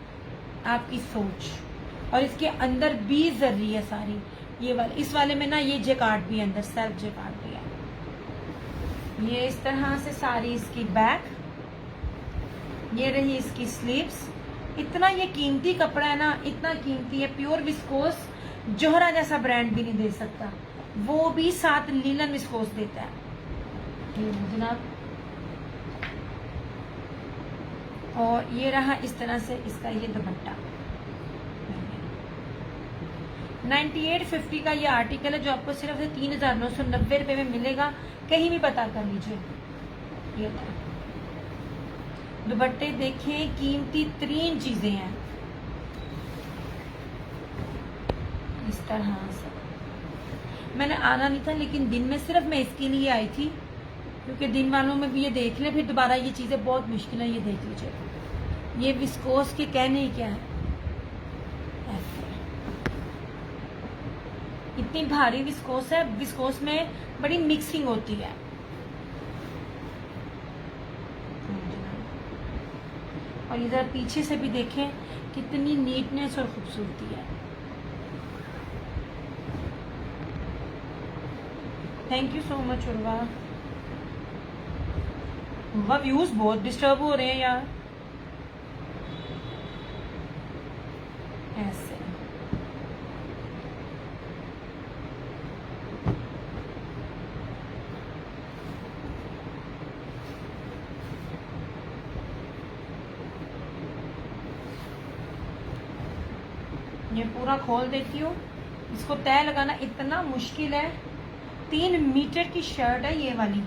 आपकी सोच। और इसके अंदर भी जर्री है सारी, ये वाले, इस वाले में ना ये जैकार्ड भी अंदर, सेल्फ जैकार्ड भी है। ये इस तरह से सारी इसकी बैक, ये रही इसकी स्लीव्स। इतना ये कीमती कपड़ा है ना, इतना कीमती है, प्योर विस्कोस। जोहरा जैसा ब्रांड भी नहीं दे सकता, वो भी साथ लीलन विस्कोस देता है जनाब। और ये रहा इस तरह से इसका ये दुपट्टा। 9850 का ये आर्टिकल है, जो आपको सिर्फ 3,990 रुपये में मिलेगा। कहीं भी पता कर लीजिए। ये दुपट्टे देखें, कीमती तरीन चीजें हैं इस तरह से। मैंने आना नहीं था, लेकिन दिन में सिर्फ मैं इसके लिए आई थी, क्योंकि दिन वालों में भी ये देख लें, फिर दोबारा ये चीजें बहुत मुश्किल है। ये देख लीजिए, ये विस्कोस के कहने ही क्या है, इतनी भारी विस्कोस है। विस्कोस में बड़ी मिक्सिंग होती है। और इधर पीछे से भी देखें कितनी नीटनेस और खूबसूरती है। Thank you so much Urva. Views बहुत डिस्टर्ब हो रहे हैं यार। ऐसे ये पूरा खोल देती हूँ। इसको तय लगाना इतना मुश्किल है। 3 मीटर की शर्ट है ये वाली,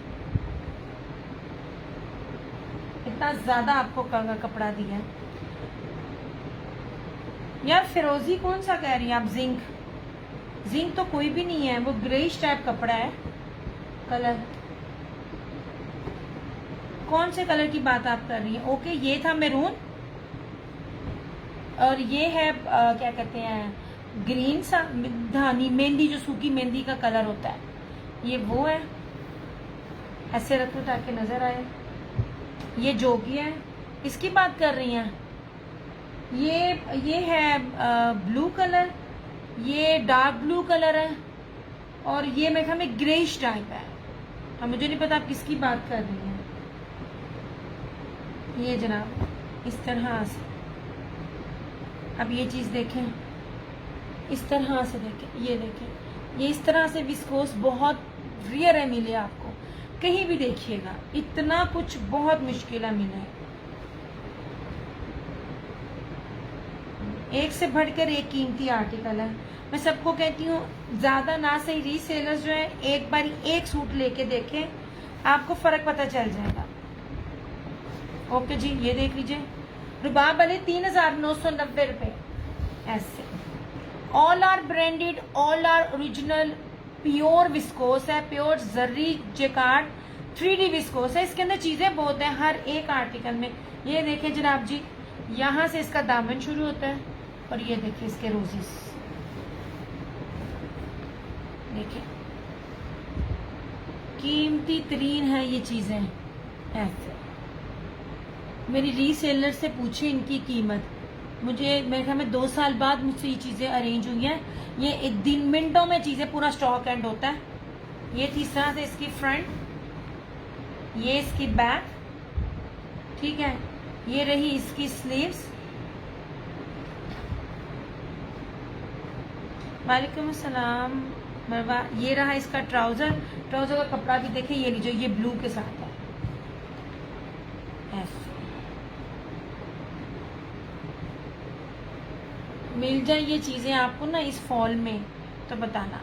इतना ज्यादा आपको कपड़ा दिया है। यार फिरोजी कौन सा कह रही है आप? जिंक तो कोई भी नहीं है, वो ग्रेइश टाइप कपड़ा है। कलर कौन से कलर की बात आप कर रही हैं? ओके, ये था मैरून और ये है क्या कहते हैं ग्रीन सा धानी मेहंदी, जो सूखी मेहंदी का कलर होता है, ये वो है। ऐसे रखो ताकि नजर आए। ये जोगी है, इसकी बात कर रही हैं। ये है ब्लू कलर, ये डार्क ब्लू कलर है, और ये मेरे ख्याल में ग्रेइश टाइप है। अब मुझे नहीं पता आप किसकी बात कर रही हैं। ये जनाब इस तरह से, अब ये चीज देखें, इस तरह से देखें, ये देखें, ये इस तरह से विस्कोस बहुत रेयर है मिले आपको, कहीं भी देखिएगा इतना कुछ बहुत मुश्किल है मिले। एक से बढ़कर एक कीमती आर्टिकल है। मैं सबको कहती हूँ ज्यादा ना सही रीसेलर्स जो है एक बार एक सूट लेके देखें, आपको फर्क पता चल जाएगा। ओके जी, ये देख लीजिए, रुबाब वाले 3,990 रुपए। ऐसे all are branded, all are original, pure viscose है, pure zari jacquard 3D viscose है। इसके अंदर चीजें बहुत है हर एक आर्टिकल में। ये देखिए जनाब जी, यहाँ से इसका दामन शुरू होता है, और ये देखिए इसके रोजेस, देखिए कीमती तरीन है ये चीजें। ऐसे मेरी रीसेलर से पूछे इनकी कीमत, मुझे मेरे ख्याल में 2 साल बाद मुझसे ये चीजें अरेंज हुई हैं। ये एक दिन मिनटों में चीजें पूरा स्टॉक एंड होता है। ये तीसरा से इसकी फ्रंट, ये इसकी बैक, ठीक है, ये रही इसकी स्लीव्स। वालेकुम अस्सलाम मरवा। ये रहा इसका ट्राउजर, ट्राउजर का कपड़ा भी देखें, ये लीजिए, ये ब्लू के साथ है। ऐसे मिल जाए ये चीजें आपको ना इस फॉल में तो बताना।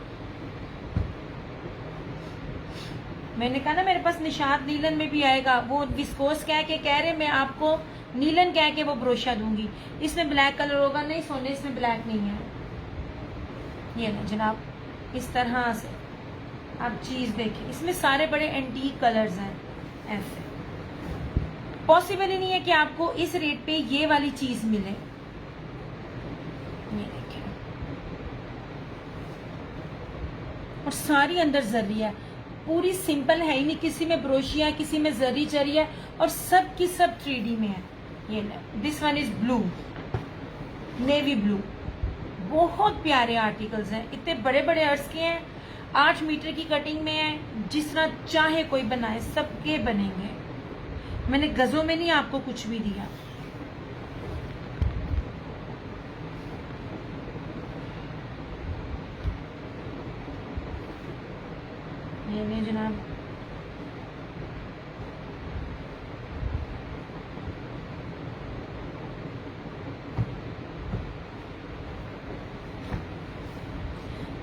मैंने कहा ना मेरे पास निशात नीलन में भी आएगा, वो विस्कोस कह के कह रहे मैं आपको नीलन कह के वो ब्रोशा दूंगी। इसमें ब्लैक कलर होगा, नहीं सोने इसमें ब्लैक नहीं है। ये ना जनाब इस तरह से आप चीज देखिए, इसमें सारे बड़े एंटीक कलर्स हैं। ऐसे पॉसिबल ही नहीं है कि आपको इस रेट पे ये वाली चीज मिले। ये देखिए, और सारी अंदर जर्री है, पूरी सिंपल है ही नहीं, किसी में ब्रोशिया है, किसी में जरी चरी है, और सब की सब 3D में है। ये this one is blue, navy blue, बहुत प्यारे आर्टिकल्स हैं, इतने बड़े बड़े अर्ज के हैं, 8 मीटर की कटिंग में है, जिस तरह चाहे कोई बनाए सबके बनेंगे। मैंने गजों में नहीं आपको कुछ भी दिया। ये नहीं जनाब,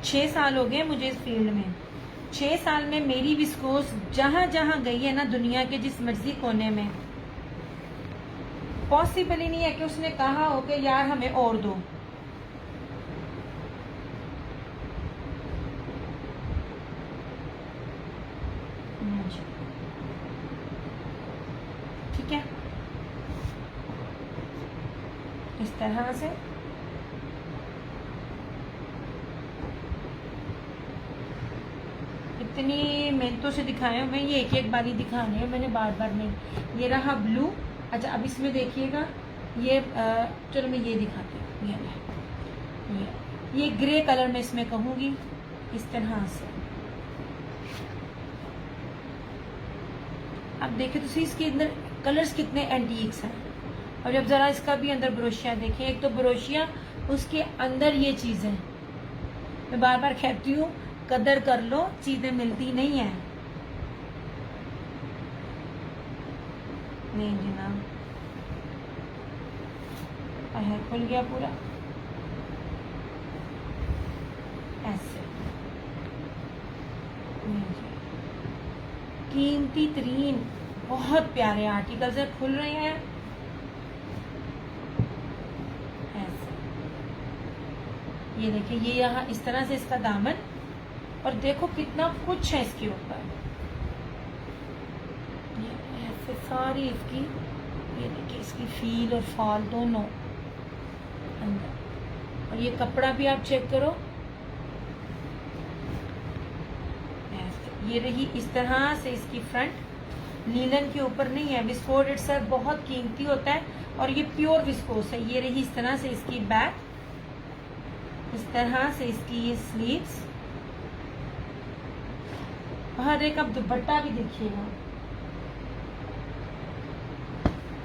छह साल हो गए मुझे इस फील्ड में। 6 साल में मेरी विस्कोस जहां जहां गई है ना दुनिया के जिस मर्जी कोने में, पॉसिबल ही नहीं है कि उसने कहा हो कि यार हमें और दो। ठीक है, इस तरह से इतनी मेहनतों से दिखाए मैं, ये एक एक बारी दिखाने हैं मैंने, बार बार नहीं। ये रहा ब्लू। अच्छा अब इसमें देखिएगा, ये चलो मैं ये दिखाती हूँ। ये ग्रे कलर में इसमें कहूंगी, इस तरह से। अब देखे तो इसके अंदर कलर्स कितने एंटीक्स हैं। और जब जरा इसका भी अंदर ब्रोशिया देखिए, एक तो ब्रोशिया, उसके अंदर ये चीजें। मैं बार बार कहती हूँ कदर कर लो, चीजें मिलती नहीं है। नहीं जनाब, पहर खुल गया पूरा। ऐसे कीमती तरीन बहुत प्यारे आर्टिकल्स है, खुल रहे हैं। ऐसे ये देखिए, ये यहाँ इस तरह से इसका दामन, और देखो कितना कुछ है इसके ऊपर। ये ऐसे सारी इसकी, ये देखिए इसकी फील और फॉल दोनों अंदर, और ये कपड़ा भी आप चेक करो, ये रही इस तरह से इसकी फ्रंट, लीलन के ऊपर नहीं है। विस्कोस इट्सेल्फ बहुत कीमती होता है और ये प्योर विस्कोस है। ये रही इस तरह से इसकी बैक, इस तरह से इसकी ये स्लीव्स, हर एक अब दुपट्टा भी देखिएगा।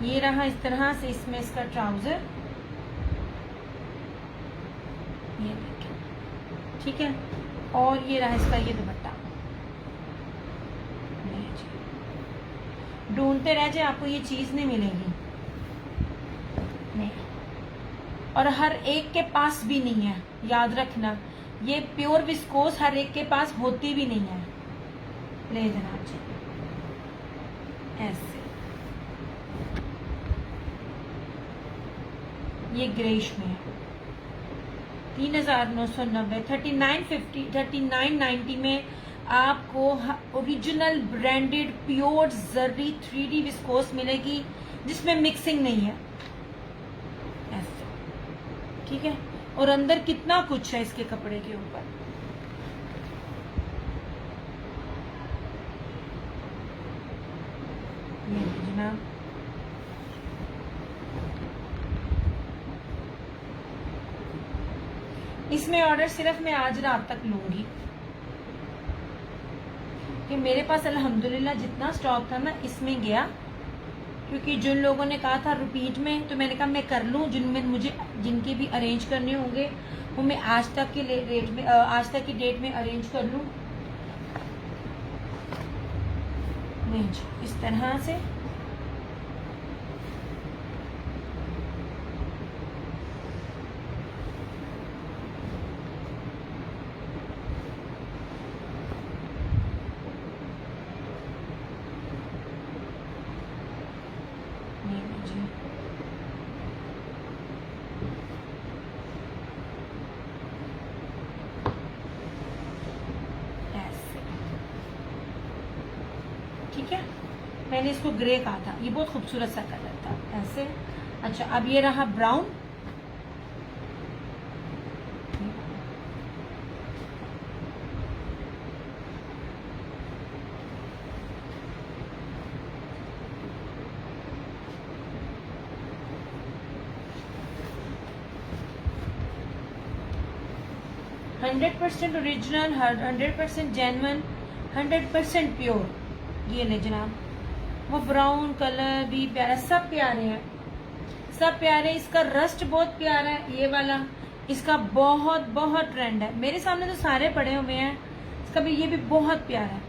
ये रहा इस तरह से इसमें इसका ट्राउजर, ये देखिए, ठीक है। और ये रहा इसका ये दुपट्टा। ढूंढते रह जाए, आपको ये चीज नहीं मिलेगी, नहीं। और हर एक के पास भी नहीं है, याद रखना, ये प्योर विस्कोस हर एक के पास होती भी नहीं है। ले जनाब जी, ऐसे ये ग्रेश में है, 3990, 3950, 3990 में आपको original branded pure zari 3D viscose मिलेगी, जिसमें मिक्सिंग नहीं है, ऐसे, ठीक है। और अंदर कितना कुछ है इसके कपड़े के ऊपर। ये जनाब, इसमें ऑर्डर सिर्फ मैं आज रात तक लूंगी, कि मेरे पास अल्हम्दुलिल्लाह जितना स्टॉक था ना इसमें गया, क्योंकि जिन लोगों ने कहा था रिपीट में, तो मैंने कहा मैं कर लूँ, जिनमें मुझे जिनके भी अरेंज करने होंगे वो मैं आज तक के रेट में, आज तक की डेट में अरेंज कर लूँ। इस तरह से ठीक है। मैंने इसको ग्रे कहा था, ये बहुत खूबसूरत सा कलर था, ऐसे। अच्छा, अब ये रहा ब्राउन, %100% ओरिजिनल, 100% जेन्युइन, 100% प्योर। ये ले जनाब, वो ब्राउन कलर भी प्यारा, सब प्यारे हैं, सब प्यारे। इसका रस्ट बहुत प्यारा है, ये वाला इसका बहुत बहुत ट्रेंड है। मेरे सामने तो सारे पड़े हुए हैं, इसका भी ये भी बहुत प्यारा है,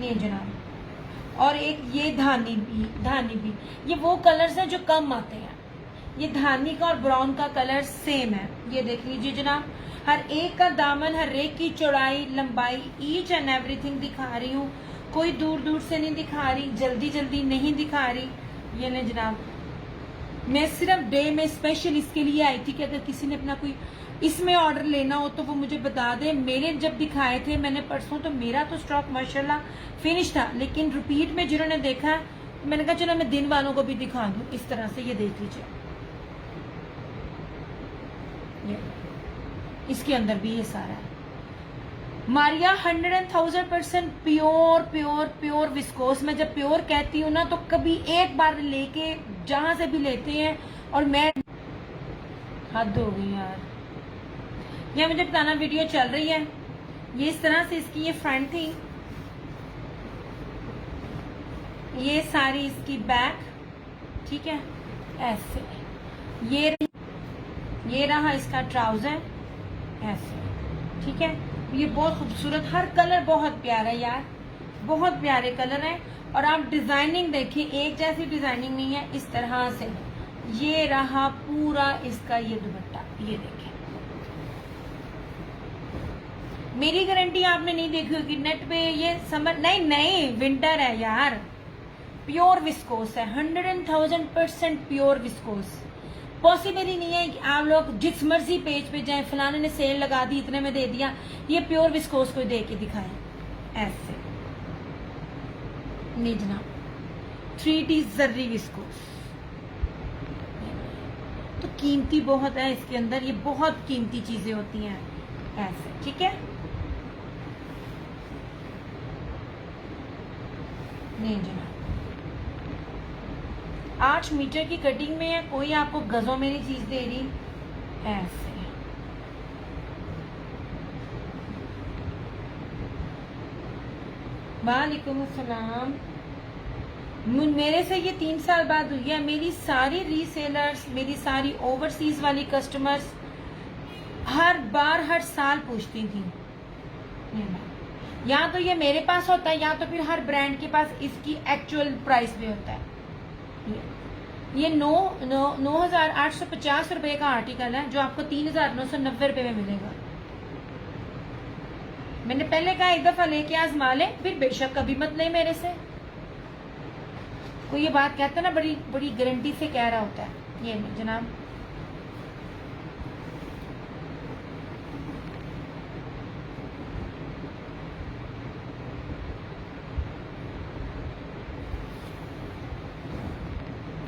ये जनाब। और एक ये धानी भी, ये वो कलर्स हैं जो कम आते हैं। ये धानी का और ब्राउन का कलर सेम है, ये देख लीजिए जनाब। हर एक का दामन, हर एक की चौड़ाई, लंबाई, ईच एंड एवरीथिंग दिखा रही हूँ, कोई दूर दूर से नहीं दिखा रही, जल्दी जल्दी नहीं दिखा रही। ये ले जनाब, मैं सिर्फ डे में स्पेशल इसके लिए आई थी कि अगर किसी ने अपना कोई इसमें ऑर्डर लेना हो तो वो मुझे बता दे। मेरे जब दिखाए थे मैंने परसों, तो मेरा तो स्टॉक माशाल्लाह फिनिश था, लेकिन रिपीट में जिन्होंने देखा तो मैंने कहा चलो मैं दिन वालों को भी दिखा दूं। इस तरह से ये देख लीजिए, इसके अंदर भी ये सारा है। Maria 100,000% pure pure pure viscous. मैं जब प्योर कहती हूँ ना, तो कभी एक बार लेके जहां से भी लेते हैं, और मैं हद हो गई यार, ये मुझे बताना वीडियो चल रही है। ये इस तरह से इसकी ये फ्रंट थी, ये सारी इसकी बैक, ठीक है, ऐसे। ये रहा इसका ट्राउजर, ऐसे, ठीक है। ये बहुत खूबसूरत, हर कलर बहुत प्यारा है यार, बहुत प्यारे कलर है। और आप डिजाइनिंग देखिए, एक जैसी डिजाइनिंग नहीं है, इस तरह से। ये रहा पूरा इसका ये दुपट्टा, ये देखिए। मेरी गारंटी आपने नहीं देखी होगी नेट पे, ये समर नहीं विंटर है यार, प्योर विस्कोस है, 100,000% प्योर विस्कोस। पॉसिबल ही नहीं है कि आप लोग जिस मर्जी पेज पे जाएं, फलाने ने सेल लगा दी, इतने में दे दिया, ये प्योर विस्कोस को दे के दिखाएं, ऐसे नहीं जनाब। 3D जर्री विस्कोस, तो कीमती बहुत है इसके अंदर, ये बहुत कीमती चीजें होती हैं ऐसे, ठीक है। नहीं जनाब, 8 मीटर की कटिंग में है, कोई आपको गजों में नहीं चीज दे रही ऐसे। वालेकुम अस्सलाम। मेरे से ये 3 साल बाद हुई है। मेरी सारी रीसेलर्स, मेरी सारी ओवरसीज वाली कस्टमर्स हर बार हर साल पूछती थी, या तो ये मेरे पास होता है या तो फिर हर ब्रांड के पास इसकी एक्चुअल प्राइस भी होता है। ये 9,850 रुपए का आर्टिकल है जो आपको 3,990 रुपए में मिलेगा। मैंने पहले कहा एक दफा लेके आजमा ले, फिर बेशक कभी मत ले मेरे से। कोई ये बात कहता है ना, बड़ी बड़ी गारंटी से कह रहा होता है। ये नहीं जनाब,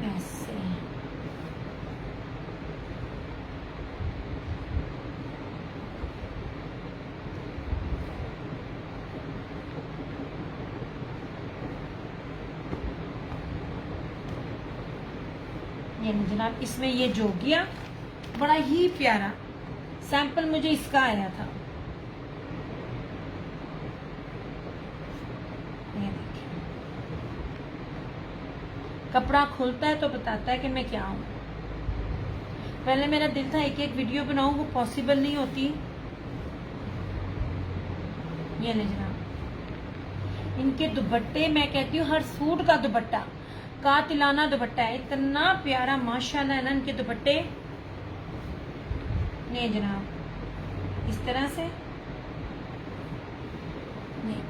ऐसे ये नहीं जनाब। इसमें ये जोगिया बड़ा ही प्यारा सैंपल मुझे इसका आया था। ये देखिए, कपड़ा खुलता है तो बताता है कि मैं क्या हूं। पहले मेरा दिल था एक एक वीडियो बनाऊं, वो पॉसिबल नहीं होती। ये ले जनाब, इनके दुपट्टे मैं कहती हूँ हर सूट का दुपट्टा कातिलाना दुपट्टा है, इतना प्यारा माशाल्लाह है ना इनके दुपट्टे। नहीं जनाब, इस तरह से नहीं,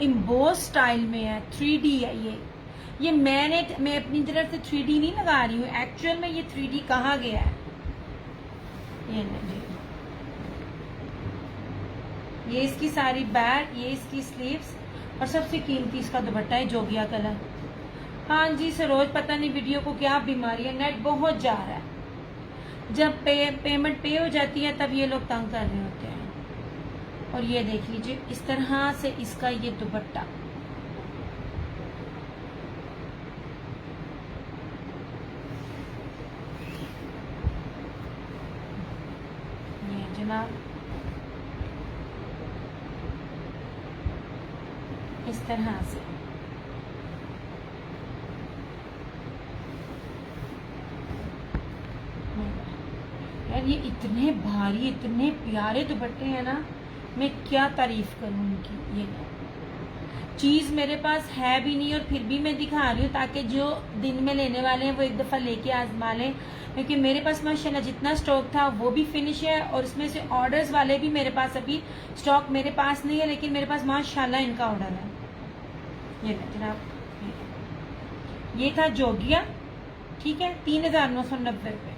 इम्बोस स्टाइल में है, 3D है ये मैं अपनी तरफ से 3D नहीं लगा रही हूँ, एक्चुअल में ये 3D कहा गया है। ये जी, ये इसकी सारी बैक, ये इसकी स्लीव्स और सबसे कीमती इसका दुपट्टा है जोगिया कलर। हाँ जी सरोज, पता नहीं वीडियो को क्या बीमारी है, नेट बहुत जा रहा है। जब पेमेंट पे हो जाती है तब ये लोग तंग कर रहे होते हैं। और ये देख लीजिए इस तरह से इसका ये दुपट्टा, ये जनाब इस तरह से। यार ये इतने भारी इतने प्यारे दुपट्टे हैं ना, मैं क्या तारीफ करूं उनकी। ये चीज मेरे पास है भी नहीं और फिर भी मैं दिखा रही हूँ ताकि जो दिन में लेने वाले हैं वो एक दफा लेके आजमा लें, क्योंकि मेरे पास माशाल्लाह जितना स्टॉक था वो भी फिनिश है और उसमें से ऑर्डर्स वाले भी मेरे पास अभी स्टॉक मेरे पास नहीं है, लेकिन मेरे पास माशाल्लाह इनका ऑर्डर है। ये जनाब, ये था जोगिया, ठीक है, 3,990 रुपए।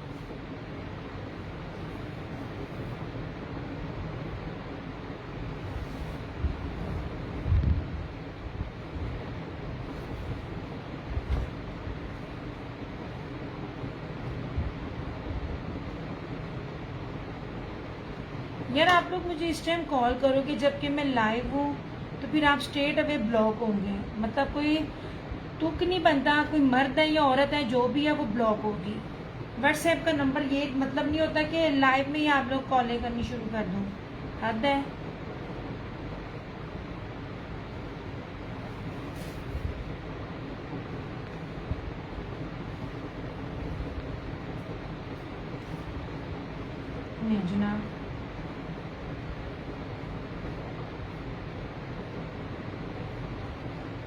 यार आप लोग मुझे इस टाइम कॉल करोगे जबकि मैं लाइव हूँ तो फिर आप स्ट्रेट अवे ब्लॉक होंगे, मतलब कोई तुक नहीं बनता, कोई मर्द है या औरत है जो भी है वो ब्लॉक होगी। व्हाट्सएप का नंबर ये मतलब नहीं होता कि लाइव में ही आप लोग कॉलें करनी शुरू कर दूँ, हद है। नहीं जनाब,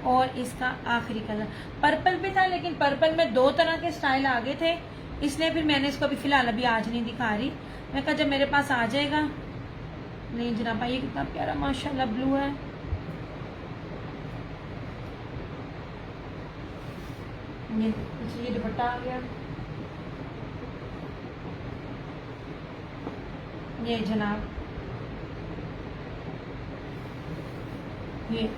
और इसका आखिरी कलर पर्पल भी था, लेकिन पर्पल में 2 तरह के स्टाइल आ गए थे, इसलिए फिर मैंने इसको अभी फिलहाल अभी आज नहीं दिखा रही। मैं कहा जब मेरे पास आ जाएगा। नहीं जनाब, ये कितना प्यारा माशाल्लाह ब्लू है। ये दुपट्टा आ गया। ये जनाब, ये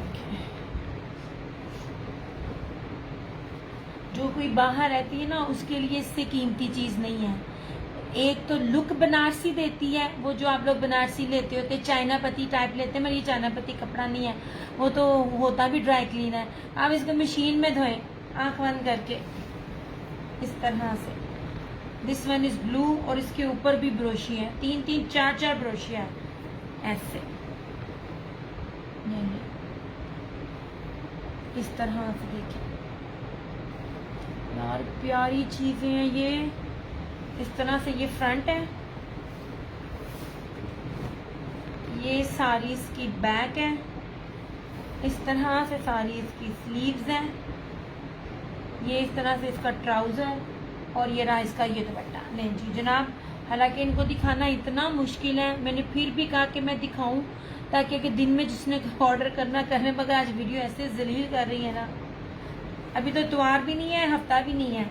जो कोई बाहर रहती है ना उसके लिए इससे कीमती चीज नहीं है। एक तो लुक बनारसी देती है, वो जो आप लोग बनारसी लेते होते चाइना पत्ती टाइप लेते हैं, मगर ये चाइना पत्ती कपड़ा नहीं है, वो तो होता भी ड्राई क्लीन है। आप इसको मशीन में धोएं आंख बंद करके इस तरह से। दिस वन इज ब्लू और इसके ऊपर भी ब्रोशी है, 3-3 4-4 ब्रोशियां ऐसे इस तरह से। देखिए यार प्यारी चीजें हैं ये। इस तरह से ये फ्रंट है, ये सारी इसकी बैक है, इस तरह से सारी इसकी स्लीव्स हैं, ये इस तरह से इसका ट्राउजर और ये रहा इसका ये दुपट्टा। नहीं जी जनाब, हालांकि इनको दिखाना इतना मुश्किल है, मैंने फिर भी कहा कि मैं दिखाऊं ताकि कि दिन में जिसने ऑर्डर करना करें, मगर आज वीडियो ऐसे जलील कर रही है ना, अभी तो इतवार भी नहीं है, हफ्ता भी नहीं है।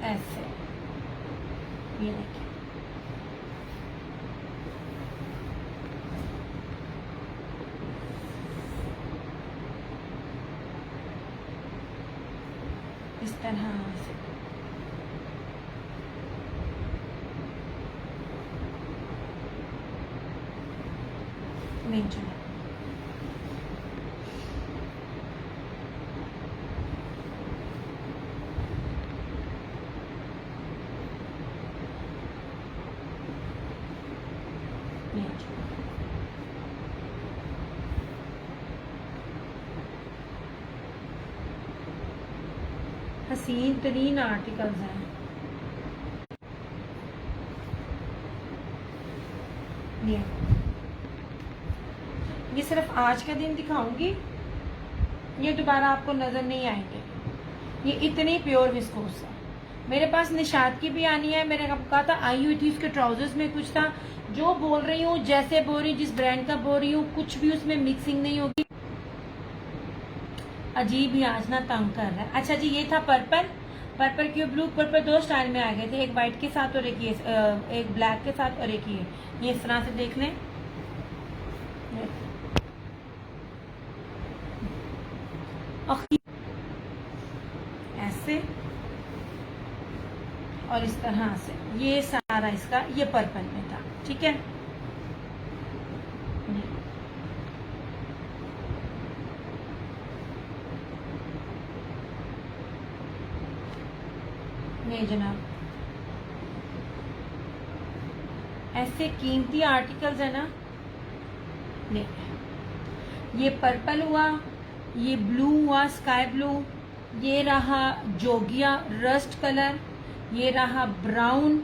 ऐसे ये देखिए इस तरह से। नहीं चला हसीन तरीन आर्टिकल्स हैं। ये सिर्फ आज का दिन दिखाऊंगी, ये दोबारा आपको नजर नहीं आएंगे। ये इतनी प्योर विस्कोस है। मेरे पास निशात की भी आनी है, मैंने कहा था आई हुई थी, उसके ट्राउजर्स में कुछ था। जो बोल रही हूँ, जैसे बोल रही हूँ, जिस ब्रांड का बोल रही हूँ, कुछ भी उसमें मिक्सिंग नहीं होगी। अजीब ही आज ना तंग कर रहा है। अच्छा जी, ये था पर्पल, पर्पल क्यों ब्लू, पर्पल 2 स्टाइल में आ गए थे, एक व्हाइट के साथ और एक ब्लैक के साथ और एक ये इस तरह से देख लें। ऐसे और इस तरह से, ये सारा इसका ये पर्पल में था। ठीक है, नहीं जनाब, ऐसे कीमती आर्टिकल्स है ना। नहीं, ये पर्पल हुआ, ये ब्लू हुआ स्काई ब्लू, ये रहा जोगिया रस्ट कलर, ये रहा ब्राउन।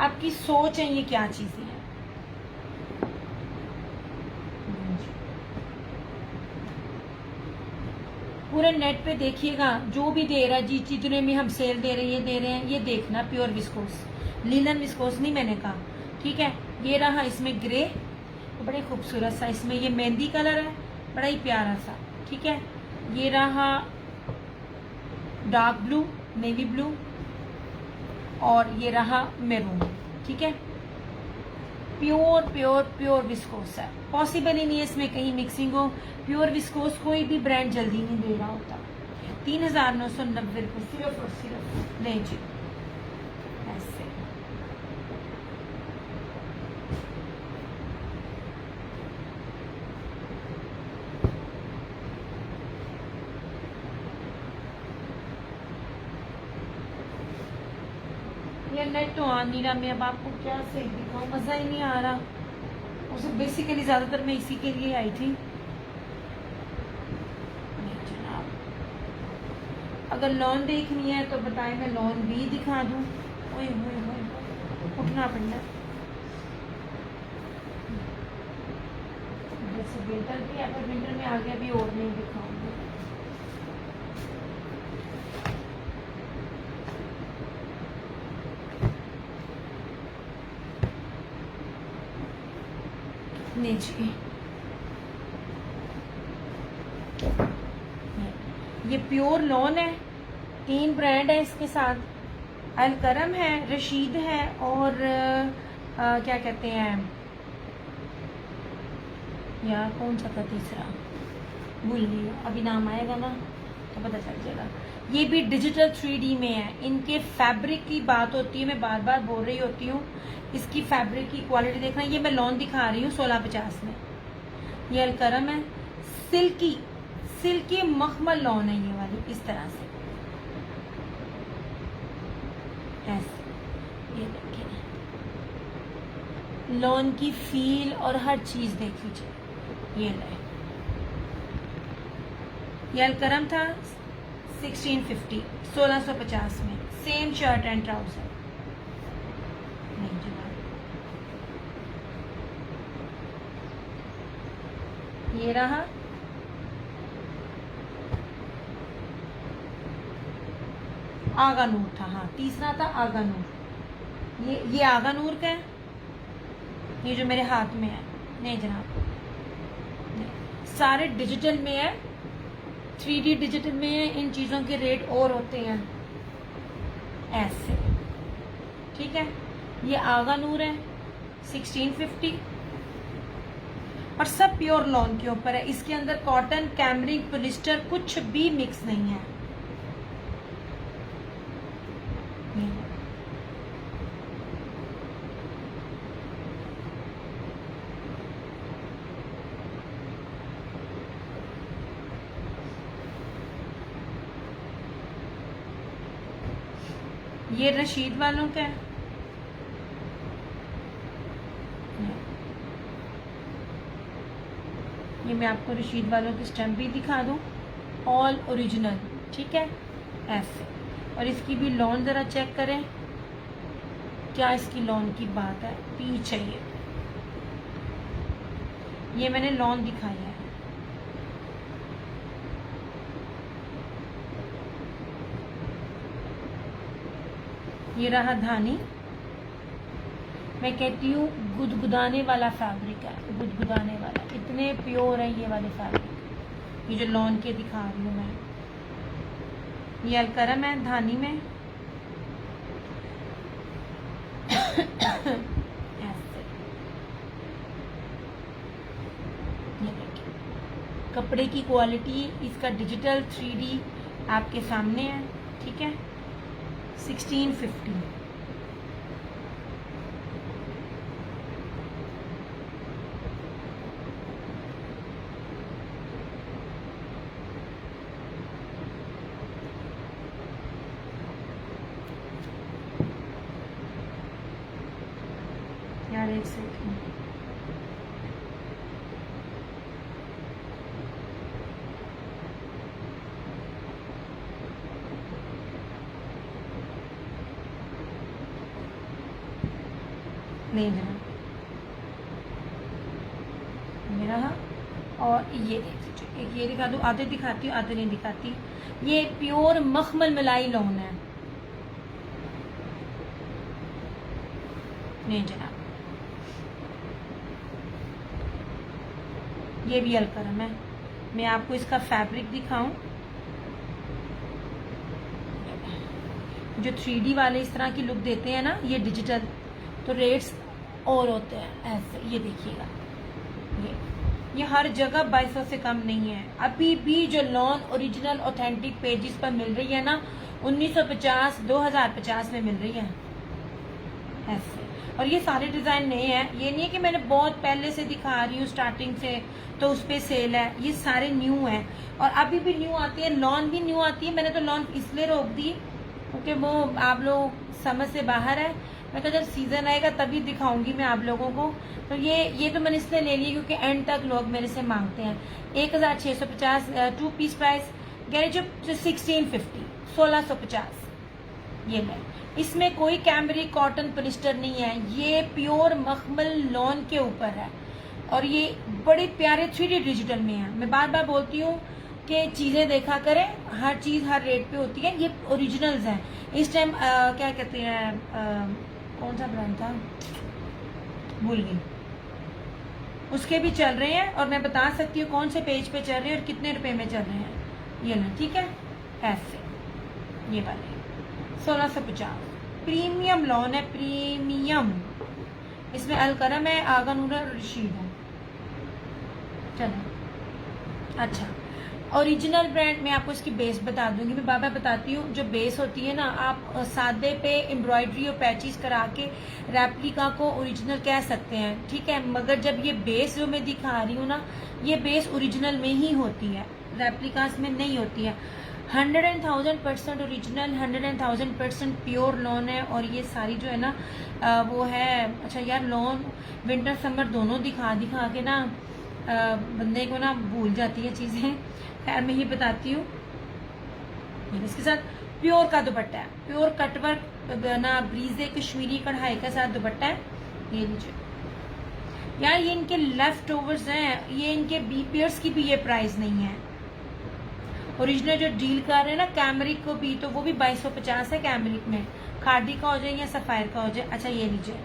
आपकी सोच है ये क्या चीजें हैं। पूरे नेट पे देखिएगा, जो भी दे रहा है जी, जितने में हम सेल दे रहे हैं, ये दे रहे हैं, ये देखना प्योर विस्कोस, लीलन विस्कोस नहीं मैंने कहा। ठीक है, ये रहा इसमें ग्रे, तो बड़े खूबसूरत सा, इसमें ये मेहंदी कलर है, बड़ा ही प्यारा सा। ठीक है, ये रहा डार्क ब्लू, नेवी ब्लू, और ये रहा मेरून। ठीक है, प्योर प्योर प्योर विस्कोस है, पॉसिबल ही नहीं है इसमें कहीं मिक्सिंग हो। प्योर विस्कोस कोई भी ब्रांड जल्दी नहीं दे रहा होता। 3,990 रुपये सिर्फ और सिर्फ। नहीं जी, ऐसे ये नेट तो आ नहीं रहा, मैं अब आपको क्या सही दिखाऊं, मजा ही नहीं आ रहा। उसे बेसिकली ज्यादातर मैं इसी के लिए आई थी। अगर लॉन देखनी है तो बताएं, मैं लॉन भी दिखा दूं। ओए होए होए, उठना पड़ना। जैसे विंटर भी है, पर विंटर में आगे भी और नहीं दिखाऊंगी। नहीं जी, ये प्योर लॉन है, 3 ब्रांड है इसके साथ, अलकरम है, रशीद है, और क्या कहते हैं यार, कौन सा था तीसरा, भूल गई, अभी नाम आएगा ना तो पता चल जाएगा। ये भी डिजिटल 3D में है। इनके फैब्रिक की बात होती है, मैं बार बार बोल रही होती हूँ, इसकी फैब्रिक की क्वालिटी देखना। ये मैं लॉन दिखा रही हूँ 1650 में। ये अलकरम है, सिल्की सिल्की मखमल लॉन है ये वाली, इस तरह से ऐसे। ये देखिए लॉन की फील और हर चीज देख लीजिए। ये ले, ये अलकरम था 1650 1650 में। Same shirt and trouser. नहीं जनाब, ये रहा आगा नूर था। हाँ, तीसरा था आगा नूर। ये आगा नूर का है, ये जो मेरे हाथ में है। नहीं जनाब, नहीं। सारे डिजिटल में है, 3D डिजिटल में है। इन चीजों के रेट और होते हैं ऐसे, ठीक है। ये आगा नूर है 1650 और सब प्योर लॉन के ऊपर है। इसके अंदर कॉटन, कैमरिक, पॉलिस्टर कुछ भी मिक्स नहीं है। ये रशीद वालों का है। ये मैं आपको रशीद वालों की स्टैम्प भी दिखा दूं, ऑल ओरिजिनल, ठीक है ऐसे। और इसकी भी लॉन जरा चेक करें, क्या इसकी लॉन की बात है। पीछे ये मैंने लॉन दिखाया है। ये रहा धानी। मैं कहती हूँ गुदगुदाने वाला फैब्रिक है, गुदगुदाने वाला। इतने प्योर है ये वाले फैब्रिक। ये जो लॉन के दिखा रही हूँ मैं, ये अलकरम है धानी में ऐसे। ये देखिए कपड़े की क्वालिटी, इसका डिजिटल 3D आपके सामने है, ठीक है। 1650। यार एक सेकंड, नहीं देना मेरा। और ये देख लीजिए, एक ये दिखा दूँ, आधे दिखाती हूँ आधे नहीं दिखाती। ये प्योर मखमल मलाई लॉन है। नहीं जनाब, ये भी अलकरम है। मैं आपको इसका फैब्रिक दिखाऊं, जो 3D वाले इस तरह की लुक देते हैं ना, ये डिजिटल तो रेट्स और होते हैं ऐसे। ये देखिएगा, ये हर जगह 2200 से कम नहीं है। अभी भी जो लॉन ओरिजिनल ऑथेंटिक पेजेस पर मिल रही है ना, 1950 2050 में मिल रही है ऐसे। और ये सारे डिजाइन नए हैं, ये नहीं है कि मैंने बहुत पहले से दिखा रही हूँ स्टार्टिंग से तो उस पे सेल है। ये सारे न्यू हैं और अभी भी न्यू आती है, लॉन भी न्यू आती है। मैंने तो लॉन इसलिए रोक दी क्योंकि वो आप लोग समझ से बाहर है। मैं कहा जब सीजन आएगा तभी दिखाऊंगी मैं आप लोगों को। तो ये तो मैंने इसलिए ले लिया क्योंकि एंड तक लोग मेरे से मांगते हैं। 1650 2 पीस प्राइस, गैरेज 1650 1650 ये ले। इसमें कोई कैमरिक, कॉटन, पॉलिस्टर नहीं है। ये प्योर मखमल लॉन के ऊपर है और ये बड़े प्यारे 3D डिजिटल में है। मैं बार बार बोलती हूँ कि चीजें देखा करें, हर चीज हर रेट पे होती है। ये ओरिजिनल्स हैं। इस टाइम क्या कहते हैं, कौन सा ब्रांड था भूल गई, उसके भी चल रहे हैं और मैं बता सकती हूँ कौन से पेज पे चल रहे हैं और कितने रुपए में चल रहे हैं। ये ना, ठीक है ऐसे। ये वाले 1650 प्रीमियम लॉन है, प्रीमियम। इसमें अलकरम है, आगा नूर और रशीद है। चलो अच्छा, ओरिजिनल ब्रांड मैं आपको इसकी बेस बता दूंगी, मैं बार बताती हूँ। जो बेस होती है ना, आप सादे पे एम्ब्रॉयडरी और पैचेस करा के रेप्लिका को ओरिजिनल कह सकते हैं, ठीक है। मगर जब ये बेस जो मैं दिखा रही हूँ ना, ये बेस ओरिजिनल में ही होती है, रेप्लिकास में नहीं होती है। 100,000% ओरिजिनल, 100,000% प्योर लॉन है। और ये सारी जो है ना वो है, अच्छा यार लॉन विंटर समर दोनों दिखा के ना बंदे को ना भूल जाती है चीज़ें। खैर मैं ये बताती हूँ। इसके साथ प्योर का दुपट्टा है, प्योर कटवर्क ना ब्रीजे कश्मीरी कढ़ाई के साथ दुपट्टा है। ये लीजिए यार, ये इनके लेफ्ट ओवर्स हैं, ये इनके बी पेयर्स की भी ये प्राइस नहीं है। ओरिजिनल जो डील कर रहे हैं ना कैमरिक को भी, तो वो भी 2250 है कैमरिक में, खादी का हो जाए या सफायर का हो जाए। अच्छा ये लीजिए,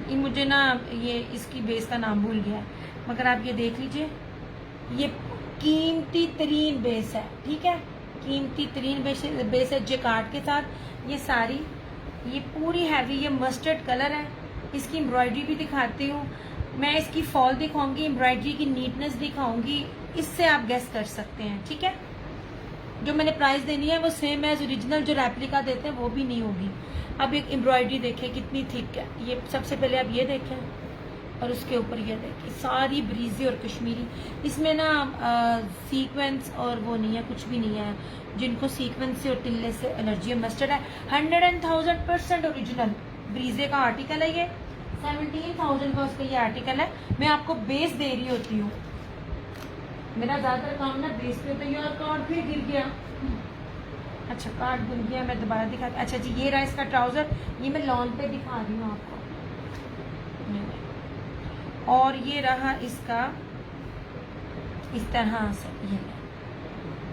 ये मुझे ना ये इसकी बेस का नाम भूल गया, मगर आप ये देख लीजिए, ये कीमती तरीन बेस है, ठीक है, कीमती तरीन बेस है जेकार्ड के साथ। ये सारी ये पूरी हैवी, ये मस्टर्ड कलर है। इसकी एम्ब्रॉयडरी भी दिखाती हूँ मैं, इसकी फॉल दिखाऊंगी, एम्ब्रॉयडरी की नीटनेस दिखाऊंगी, इससे आप गेस कर सकते हैं, ठीक है। जो मैंने प्राइस देनी है वो सेम एज ओरिजिनल जो रेप्लिका देते हैं वो भी नहीं होगी। अब एक एम्ब्रॉयडरी देखें कितनी थिक है, ये सबसे पहले आप ये देखें, और उसके ऊपर ये देखें सारी ब्रीजी और कश्मीरी। इसमें ना सीक्वेंस और वो नहीं है, कुछ भी नहीं है। जिनको सीक्वेंस से और टिल्ले से एलर्जी है, मस्टर्ड है। 100,000% ओरिजिनल ब्रीजे का आर्टिकल है ये, 17,000 का उसका ये आर्टिकल है। मैं आपको बेस दे रही होती हूँ, मेरा ज्यादातर काम ना बेस पे होता है। यार कार्ड फिर गिर गया, अच्छा कार्ड गिर गया, मैं दोबारा दिखाती। अच्छा जी, ये रहा इसका ट्राउजर, ये मैं लॉन पे दिखा रही हूँ आपको। और ये रहा इसका इस तरह से,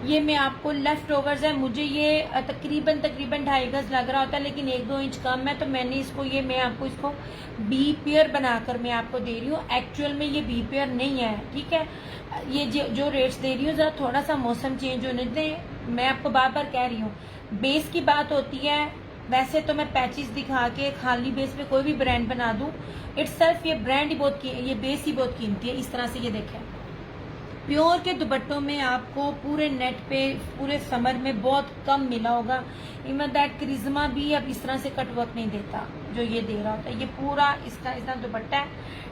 ये मैं आपको लेफ्ट ओवर्स है। मुझे ये तकरीबन 2.5 गज लग रहा होता है, लेकिन 1-2 इंच कम है, तो मैंने इसको ये मैं आपको इसको बी पेयर बनाकर मैं आपको दे रही हूँ। एक्चुअल में ये बी पेयर नहीं है, ठीक है। ये जो रेट्स दे रही हूँ जरा थोड़ा सा मौसम चेंज होने दें। मैं आपको बार बार कह रही हूँ, बेस की बात होती है। वैसे तो मैं पैचेस दिखा के खाली बेस पे कोई भी ब्रांड बना दूं, इटसेल्फ ये ब्रांड ही बहुत ये बेस ही बहुत कीमती है। इस तरह से ये देखें, प्योर के दुपट्टों में आपको पूरे नेट पे पूरे समर में बहुत कम मिला होगा। इवन दैट क्रिज्मा भी अब इस तरह से कट वर्क नहीं देता जो ये दे रहा होता है। ये पूरा इसका इतना दुपट्टा है,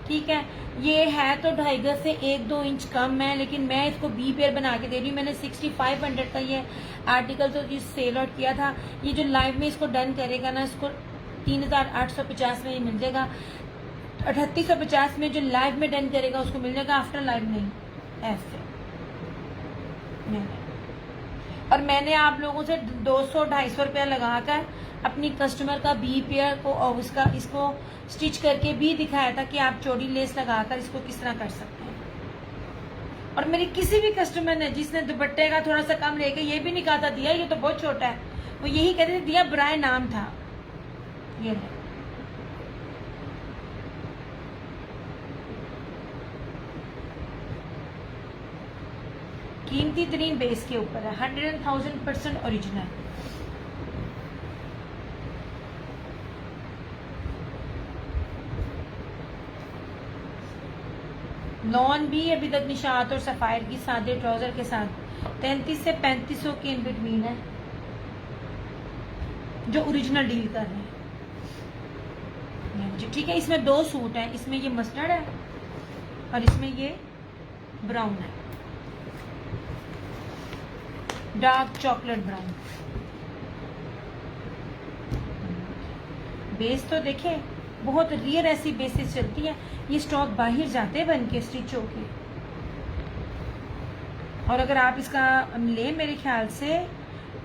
ठीक है। ये है तो 2.5 गज से 1-2 इंच कम है, लेकिन मैं इसको बी पेयर बना के दे रही हूँ। मैंने 6500 का ये आर्टिकल तो ये सेल आउट किया था। ये जो लाइव में इसको डन करेगा ना, इसको 3850 में ही मिल जाएगा। 3850 में जो लाइव में डन करेगा उसको मिल जाएगा, आफ्टर लाइव नहीं, ऐसे। और मैंने आप लोगों से 200-250 रुपया लगाकर अपनी कस्टमर का बी पेयर को और उसका इसको स्टिच करके भी दिखाया था कि आप चौड़ी लेस लगाकर इसको किस तरह कर सकते हैं। और मेरी किसी भी कस्टमर ने जिसने दुपट्टे का थोड़ा सा कम लेके ये भी नहीं कहा था दिया ये तो बहुत छोटा है, वो यही कहते थे दिया ब्राय नाम था। ये है कीमती तरीन बेस के ऊपर है, 100,000% ओरिजिनल। लॉन भी अभी तक निशात और सफायर की सादे ट्राउजर के साथ 33 से 3500 के इन बिटवीन है, जो ओरिजिनल डील कर रहे हैं, ठीक है। इसमें 2 सूट हैं, इसमें ये मस्टर्ड है और इसमें ये ब्राउन है, डार्क चॉकलेट ब्राउन। बेस तो देखें, बहुत रेयर ऐसी बेसिस चलती है, ये स्टॉक बाहर जाते हैं बन के स्टिच होके। और अगर आप इसका ले, मेरे ख्याल से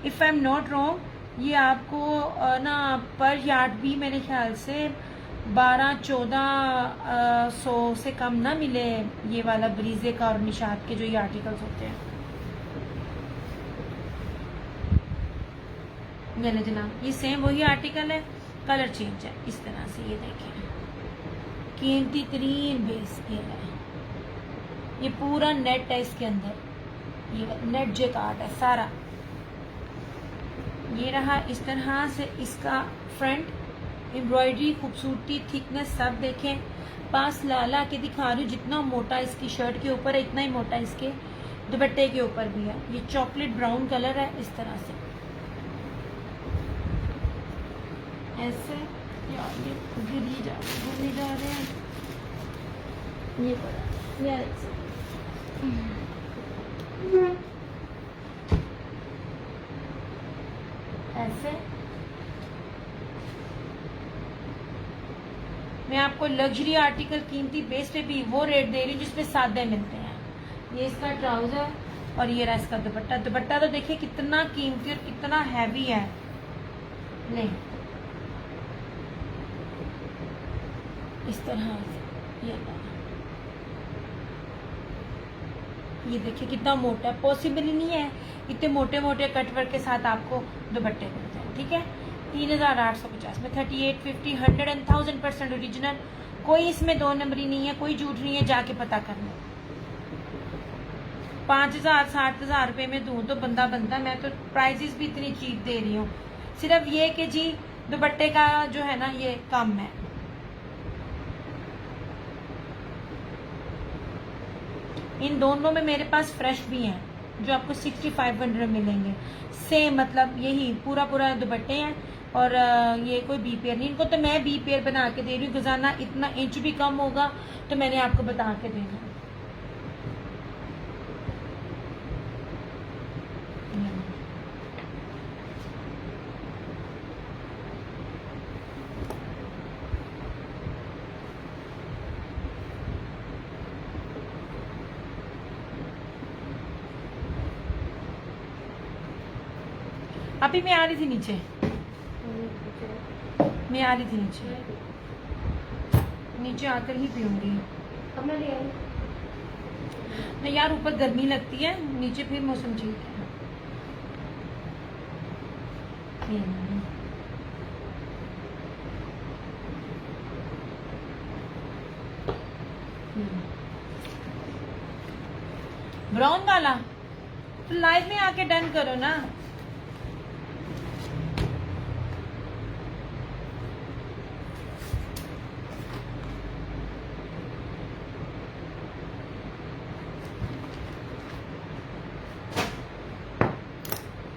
if I am not wrong, ये आपको ना पर यार्ड भी मेरे ख्याल से 12-1400 से कम ना मिले, ये वाला ब्रीजे का और निशात के जो ये आर्टिकल्स होते हैं। मैंने जनाब ये सेम वही आर्टिकल है, कलर चेंज है इस तरह से। ये देखें कीमती तरीन बेस के है, ये पूरा नेट है इसके अंदर, ये नेट जेकार्ड है सारा। ये रहा इस तरह से इसका फ्रंट, एम्ब्रॉयडरी, खूबसूरती, थिकनेस सब देखें। पास ला के दिखा रही हूँ। जितना मोटा इसकी शर्ट के ऊपर है इतना ही मोटा इसके दुपट्टे के ऊपर भी है। ये चॉकलेट ब्राउन कलर है इस तरह से, ऐसे यार ये गिरने जा रहे हैं। ये पड़ा यार ऐसे। मैं आपको लग्जरी आर्टिकल कीमती बेस पे भी वो रेट दे रही हूँ जिसपे सादे मिलते हैं। ये इसका ट्राउजर और ये रहा इसका दुपट्टा। दुपट्टा तो देखिए कितना कीमती और कितना हैवी है। नहीं इस तरह से ये देखिए कितना मोटा है। पॉसिबल ही नहीं है इतने मोटे मोटे कटवर्क के साथ आपको दुपट्टे मिलते हैं। ठीक है 3850 में 3850 100 एंड 1000% ओरिजिनल। कोई इसमें 2 नंबरी नहीं है, कोई झूठ नहीं है, जाके पता कर लो। 5000 60,000 रुपए में दूं तो बंदा बनता। मैं तो प्राइजेस भी इतनी चीप दे रही हूँ। सिर्फ ये कि जी दुपट्टे का जो है ना ये कम है। इन दोनों में मेरे पास फ्रेश भी हैं जो आपको 6500 मिलेंगे। सेम मतलब यही पूरा दुपट्टे हैं और ये कोई बी पेयर नहीं। इनको तो मैं बी पेयर बना के दे रही हूँ। गुजारना इतना इंच भी कम होगा तो मैंने आपको बता के देना। अभी मैं आ रही थी नीचे, मैं आ रही थी नीचे आकर ही पीऊंगी। अब मैं ले आई। नहीं यार ऊपर गर्मी लगती है, नीचे फिर मौसम ठीक है। ब्राउन वाला तो लाइव में आके डन करो ना।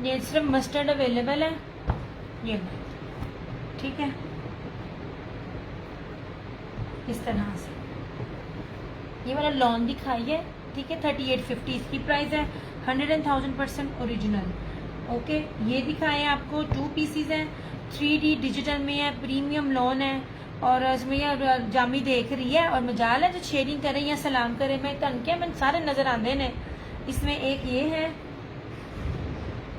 ये सिर्फ मस्टर्ड अवेलेबल है ये, ठीक है इस तरह से। ये वाला लॉन दिखाई है, ठीक है 3850 इसकी प्राइस है। 100 एंड 1000% ओरिजिनल। ओके ये दिखाए आपको 2 पीसीज हैं, 3D डिजिटल में है, प्रीमियम लॉन है। और इसमें ये जामी देख रही है और मजाल है जो शेयरिंग करें या सलाम करें। मैं तनके मैंने सारे नजर आते हैं। इसमें एक ये है,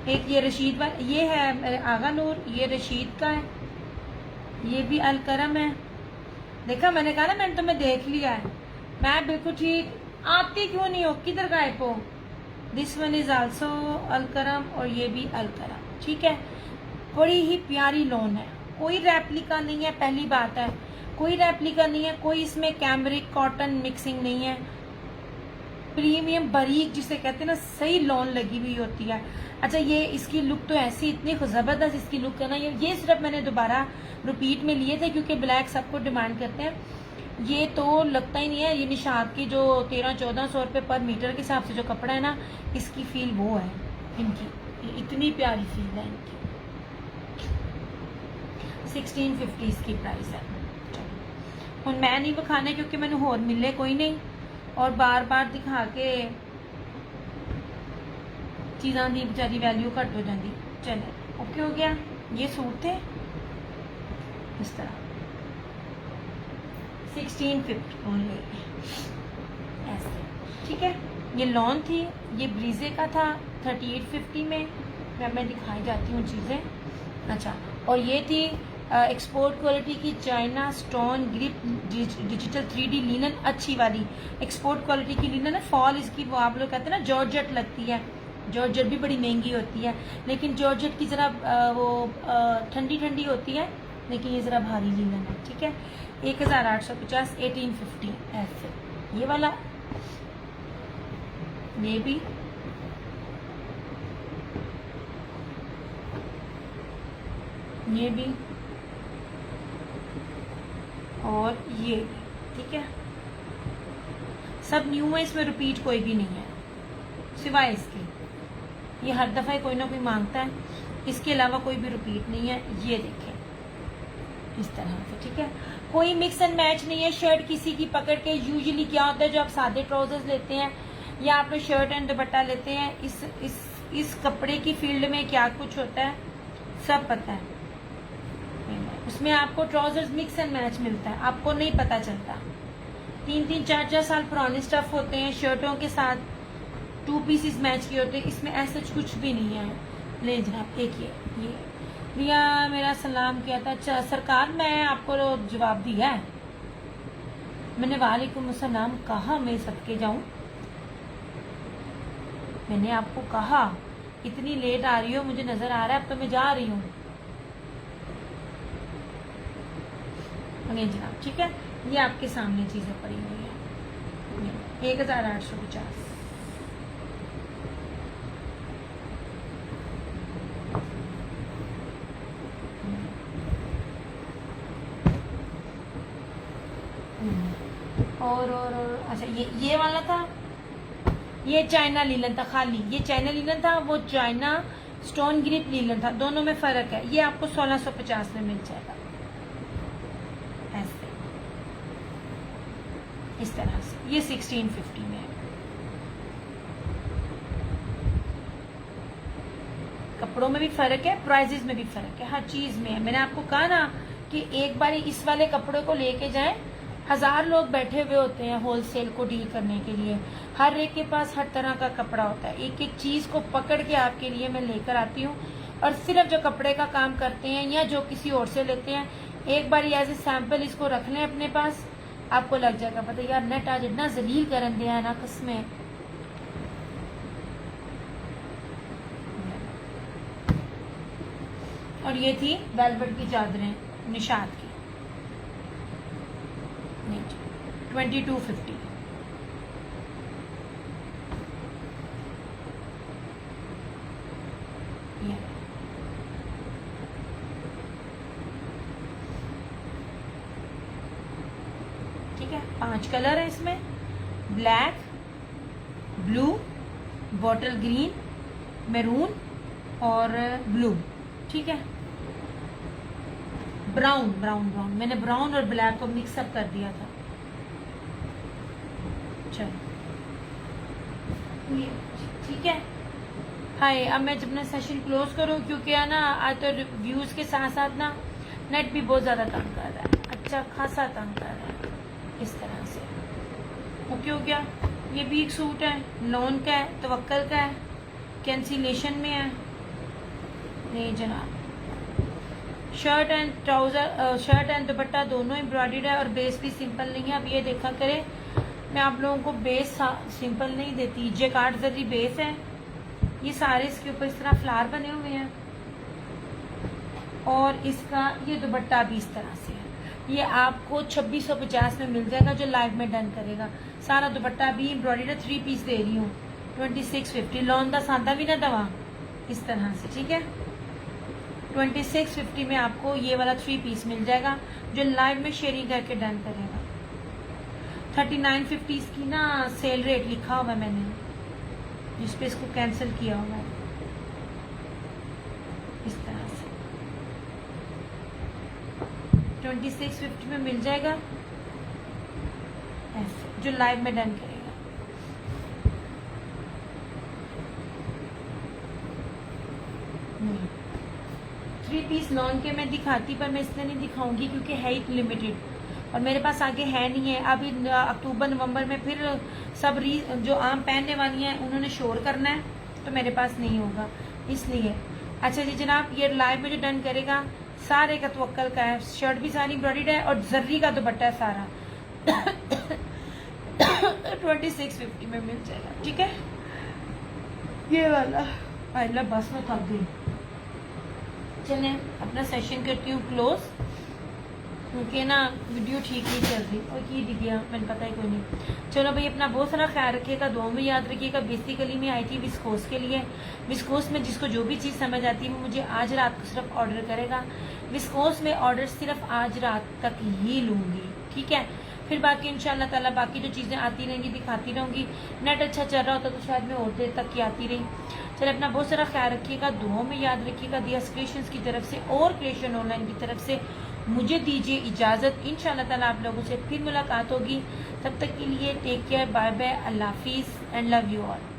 एक ये रशीद वाला, ये है आगा नूर, ये रशीद का है, ये भी अल करम है। देखा मैंने कहा ना मैंने तुम्हें देख लिया है। मैं बिल्कुल ठीक आती क्यों नहीं हो, किधर गायब हो। दिस वन इज आल्सो अल करम और ये भी अल करम। ठीक है बड़ी ही प्यारी लोन है, कोई रेप्लिका नहीं है। पहली बात है कोई रेप्लिका नहीं है, कोई इसमें कैमरिक कॉटन मिक्सिंग नहीं है। प्रीमियम बारीक जिसे कहते हैं ना सही लॉन लगी हुई होती है। अच्छा ये इसकी लुक तो ऐसी इतनी जबरदस्त इसकी लुक है ना। ये सिर्फ मैंने दोबारा रिपीट में लिए थे क्योंकि ब्लैक सबको डिमांड करते हैं। ये तो लगता ही नहीं है, ये निशात की जो 1300-1400 रुपये पर मीटर के हिसाब से जो कपड़ा है ना इसकी फील वो है इनकी, इतनी प्यारी फील है इनकी। 1650 इसकी प्राइस है। हूँ मैं नहीं बखाने क्योंकि मैंने होर मिले कोई नहीं और बार बार दिखा के चीज़ों की बेचारी वैल्यू घट हो जाती। चले ओके हो गया। ये सूट थे इस तरह 1650 ओनली ऐसे, ठीक है। ये लॉन थी, ये ब्रीजे का था 3850 में। मैं दिखाई जाती हूँ चीज़ें। अच्छा और ये थी एक्सपोर्ट क्वालिटी की China stone grip digital 3D linen, अच्छी वाली एक्सपोर्ट क्वालिटी की लिनन है। फॉल इसकी वो आप लोग कहते हैं ना जॉर्जेट लगती है। जॉर्जेट भी बड़ी महंगी होती है लेकिन जॉर्जेट की ज़रा वो ठंडी ठंडी होती है, लेकिन ये ज़रा भारी लिनन है। ठीक है 1850 1850 ऐसे। ये वाला ये भी और ये ठीक है, सब न्यू है, इसमें रिपीट कोई भी नहीं है सिवाय इसके। ये हर दफा कोई ना कोई मांगता है, इसके अलावा कोई भी रिपीट नहीं है। ये देखें इस तरह से, ठीक है, कोई मिक्स एंड मैच नहीं है। शर्ट किसी की पकड़ के, यूजुअली क्या होता है जो आप सादे ट्राउजर्स लेते हैं या आप लोग शर्ट एंड दुपट्टा लेते हैं, इस कपड़े की फील्ड में क्या कुछ होता है सब पता है। उसमें आपको ट्राउजर्स मिक्स एंड मैच मिलता है, आपको नहीं पता चलता। 3-3, 4-4 साल पुराने स्टफ होते हैं, शर्टों के साथ 2 पीसेस मैच किए होते हैं, इसमें ऐसा कुछ भी नहीं है। ले जनाब, एक ये भैया मेरा सलाम किया था। अच्छा सरकार, मैं आपको जवाब दिया है, मैंने वालेकुम अस्सलाम कहा, मैं सबके जाऊं, मैंने आपको कहा इतनी लेट आ रही हो, मुझे नजर आ रहा है, अब तो मैं जा रही हूँ। जनाब ठीक है, ये आपके सामने चीजें पड़ी हुई है। 1850। और अच्छा ये वाला था, ये चाइना लीलन था खाली, ये चाइना लीलन था, वो चाइना स्टोन ग्रिप लीलन था, दोनों में फर्क है। ये आपको 1650 में मिल जाएगा ऐसे, इस तरह से। ये 1650 में है। कपड़ों में भी फर्क है, प्राइजेस में भी फर्क है, हर चीज में है। मैंने आपको कहा ना कि एक बार इस वाले कपड़े को लेके जाएं, 1000 लोग बैठे हुए होते हैं होलसेल को डील करने के लिए, हर एक के पास हर तरह का कपड़ा होता है। एक एक चीज को पकड़ के आपके लिए मैं लेकर आती हूँ, और सिर्फ जो कपड़े का काम करते हैं या जो किसी और से लेते हैं, एक बार एज ए सैंपल इसको रख लें अपने पास, आपको लग जाएगा पता। यार नेट आज इतना जलील करन दिया है ना कसमें। और ये थी वेलवेट की चादरें निशात की, 2250। ठीक है, 5 कलर है इसमें, black, blue, bottle green, maroon और ब्लू। ठीक है, ब्राउन ब्राउन ब्राउन, मैंने ब्राउन और ब्लैक को मिक्सअप कर दिया था। चलो ठीक है, हाय। अब मैं अपना सेशन क्लोज करूं, क्योंकि है ना आज तो व्यूज के साथ साथ ना नेट भी बहुत ज्यादा तंग कर रहा है, अच्छा खासा तंग कर रहा है। इस तरह से ओके हो गया। ये भी एक सूट है, लोन का है, तवक्कल का है, कैंसिलेशन में है। नहीं जनाब, shirt and trouser, shirt and दुपट्टा दोनों एम्ब्रॉयडर्ड है, और बेस भी सिंपल नहीं है। अब ये देखा करें, मैं आप लोगों को बेस सिंपल नहीं देती, जेकार्ड जरी बेस है। ये सारे इसके ऊपर इस तरह फ्लावर बने हुए हैं, और इसका ये दुपट्टा भी इस तरह से है। ये आपको 2650 में मिल जाएगा जो लाइव में डन करेगा। सारा दुपट्टा भी एम्ब्रॉयडर्ड 3 पीस दे रही हूँ, 2650। लॉन दा सादा भी ना दवा, इस तरह से। ठीक है, 2650 में आपको ये वाला 3 पीस मिल जाएगा जो लाइव में शेयरिंग करके डन करेगा। 3950 की ना सेल रेट लिखा हुआ है मैंने, जिस पे इसको कैंसिल किया हुआ है इस तरह से। 2650 में मिल जाएगा ऐसे, जो लाइव में डन करेगा। थ्री पीस लॉन के मैं दिखाती, पर मैं इसलिए नहीं दिखाऊंगी क्योंकि है ही लिमिटेड, और मेरे पास आगे है नहीं है। अभी अक्टूबर नवंबर में फिर सब जो आम पहनने वाली हैं उन्होंने शोर करना है, तो मेरे पास नहीं होगा इसलिए। अच्छा जी जनाब, ये लाइव में जो डन करेगा सारे का तवक्कल का है, शर्ट भी सारी एम्ब्रॉयडर्ड है और जर्री का दुपट्टा है सारा। 2650 में मिल जाएगा। ठीक है, ये वाला पहला बस में थक गई। चलें अपना सेशन करती हूँ क्लोज, क्योंकि ना वीडियो ठीक नहीं चल रही। और ये दिख गया, मैंने पता ही कोई नहीं। चलो भाई, अपना बहुत सारा ख्याल रखिएगा, दुआ में याद रखिएगा। बेसिकली मैं आई थी विस्कोस के लिए। विस्कोस में जिसको जो भी चीज़ समझ आती है वो मुझे आज रात को सिर्फ ऑर्डर करेगा। विस्कोस में ऑर्डर सिर्फ आज रात तक ही लूँगी। ठीक है, फिर बाकी इंशाल्लाह ताला बाकी जो चीज़ें आती रहेंगी दिखाती रहूँगी। नेट अच्छा चल रहा होता तो शायद मैं और देर तक की आती रही। चलिए अपना बहुत सारा ख्याल रखिएगा, दुआओं में याद रखिएगा। दियास क्रिएशंस की तरफ से और क्रिएशन ऑनलाइन की तरफ से मुझे दीजिए इजाज़त। इंशाल्लाह ताला आप लोगों से फिर मुलाकात होगी। तब तक के लिए टेक केयर, बाय बाय, अल्लाह हाफिज़ एंड लव यू ऑल।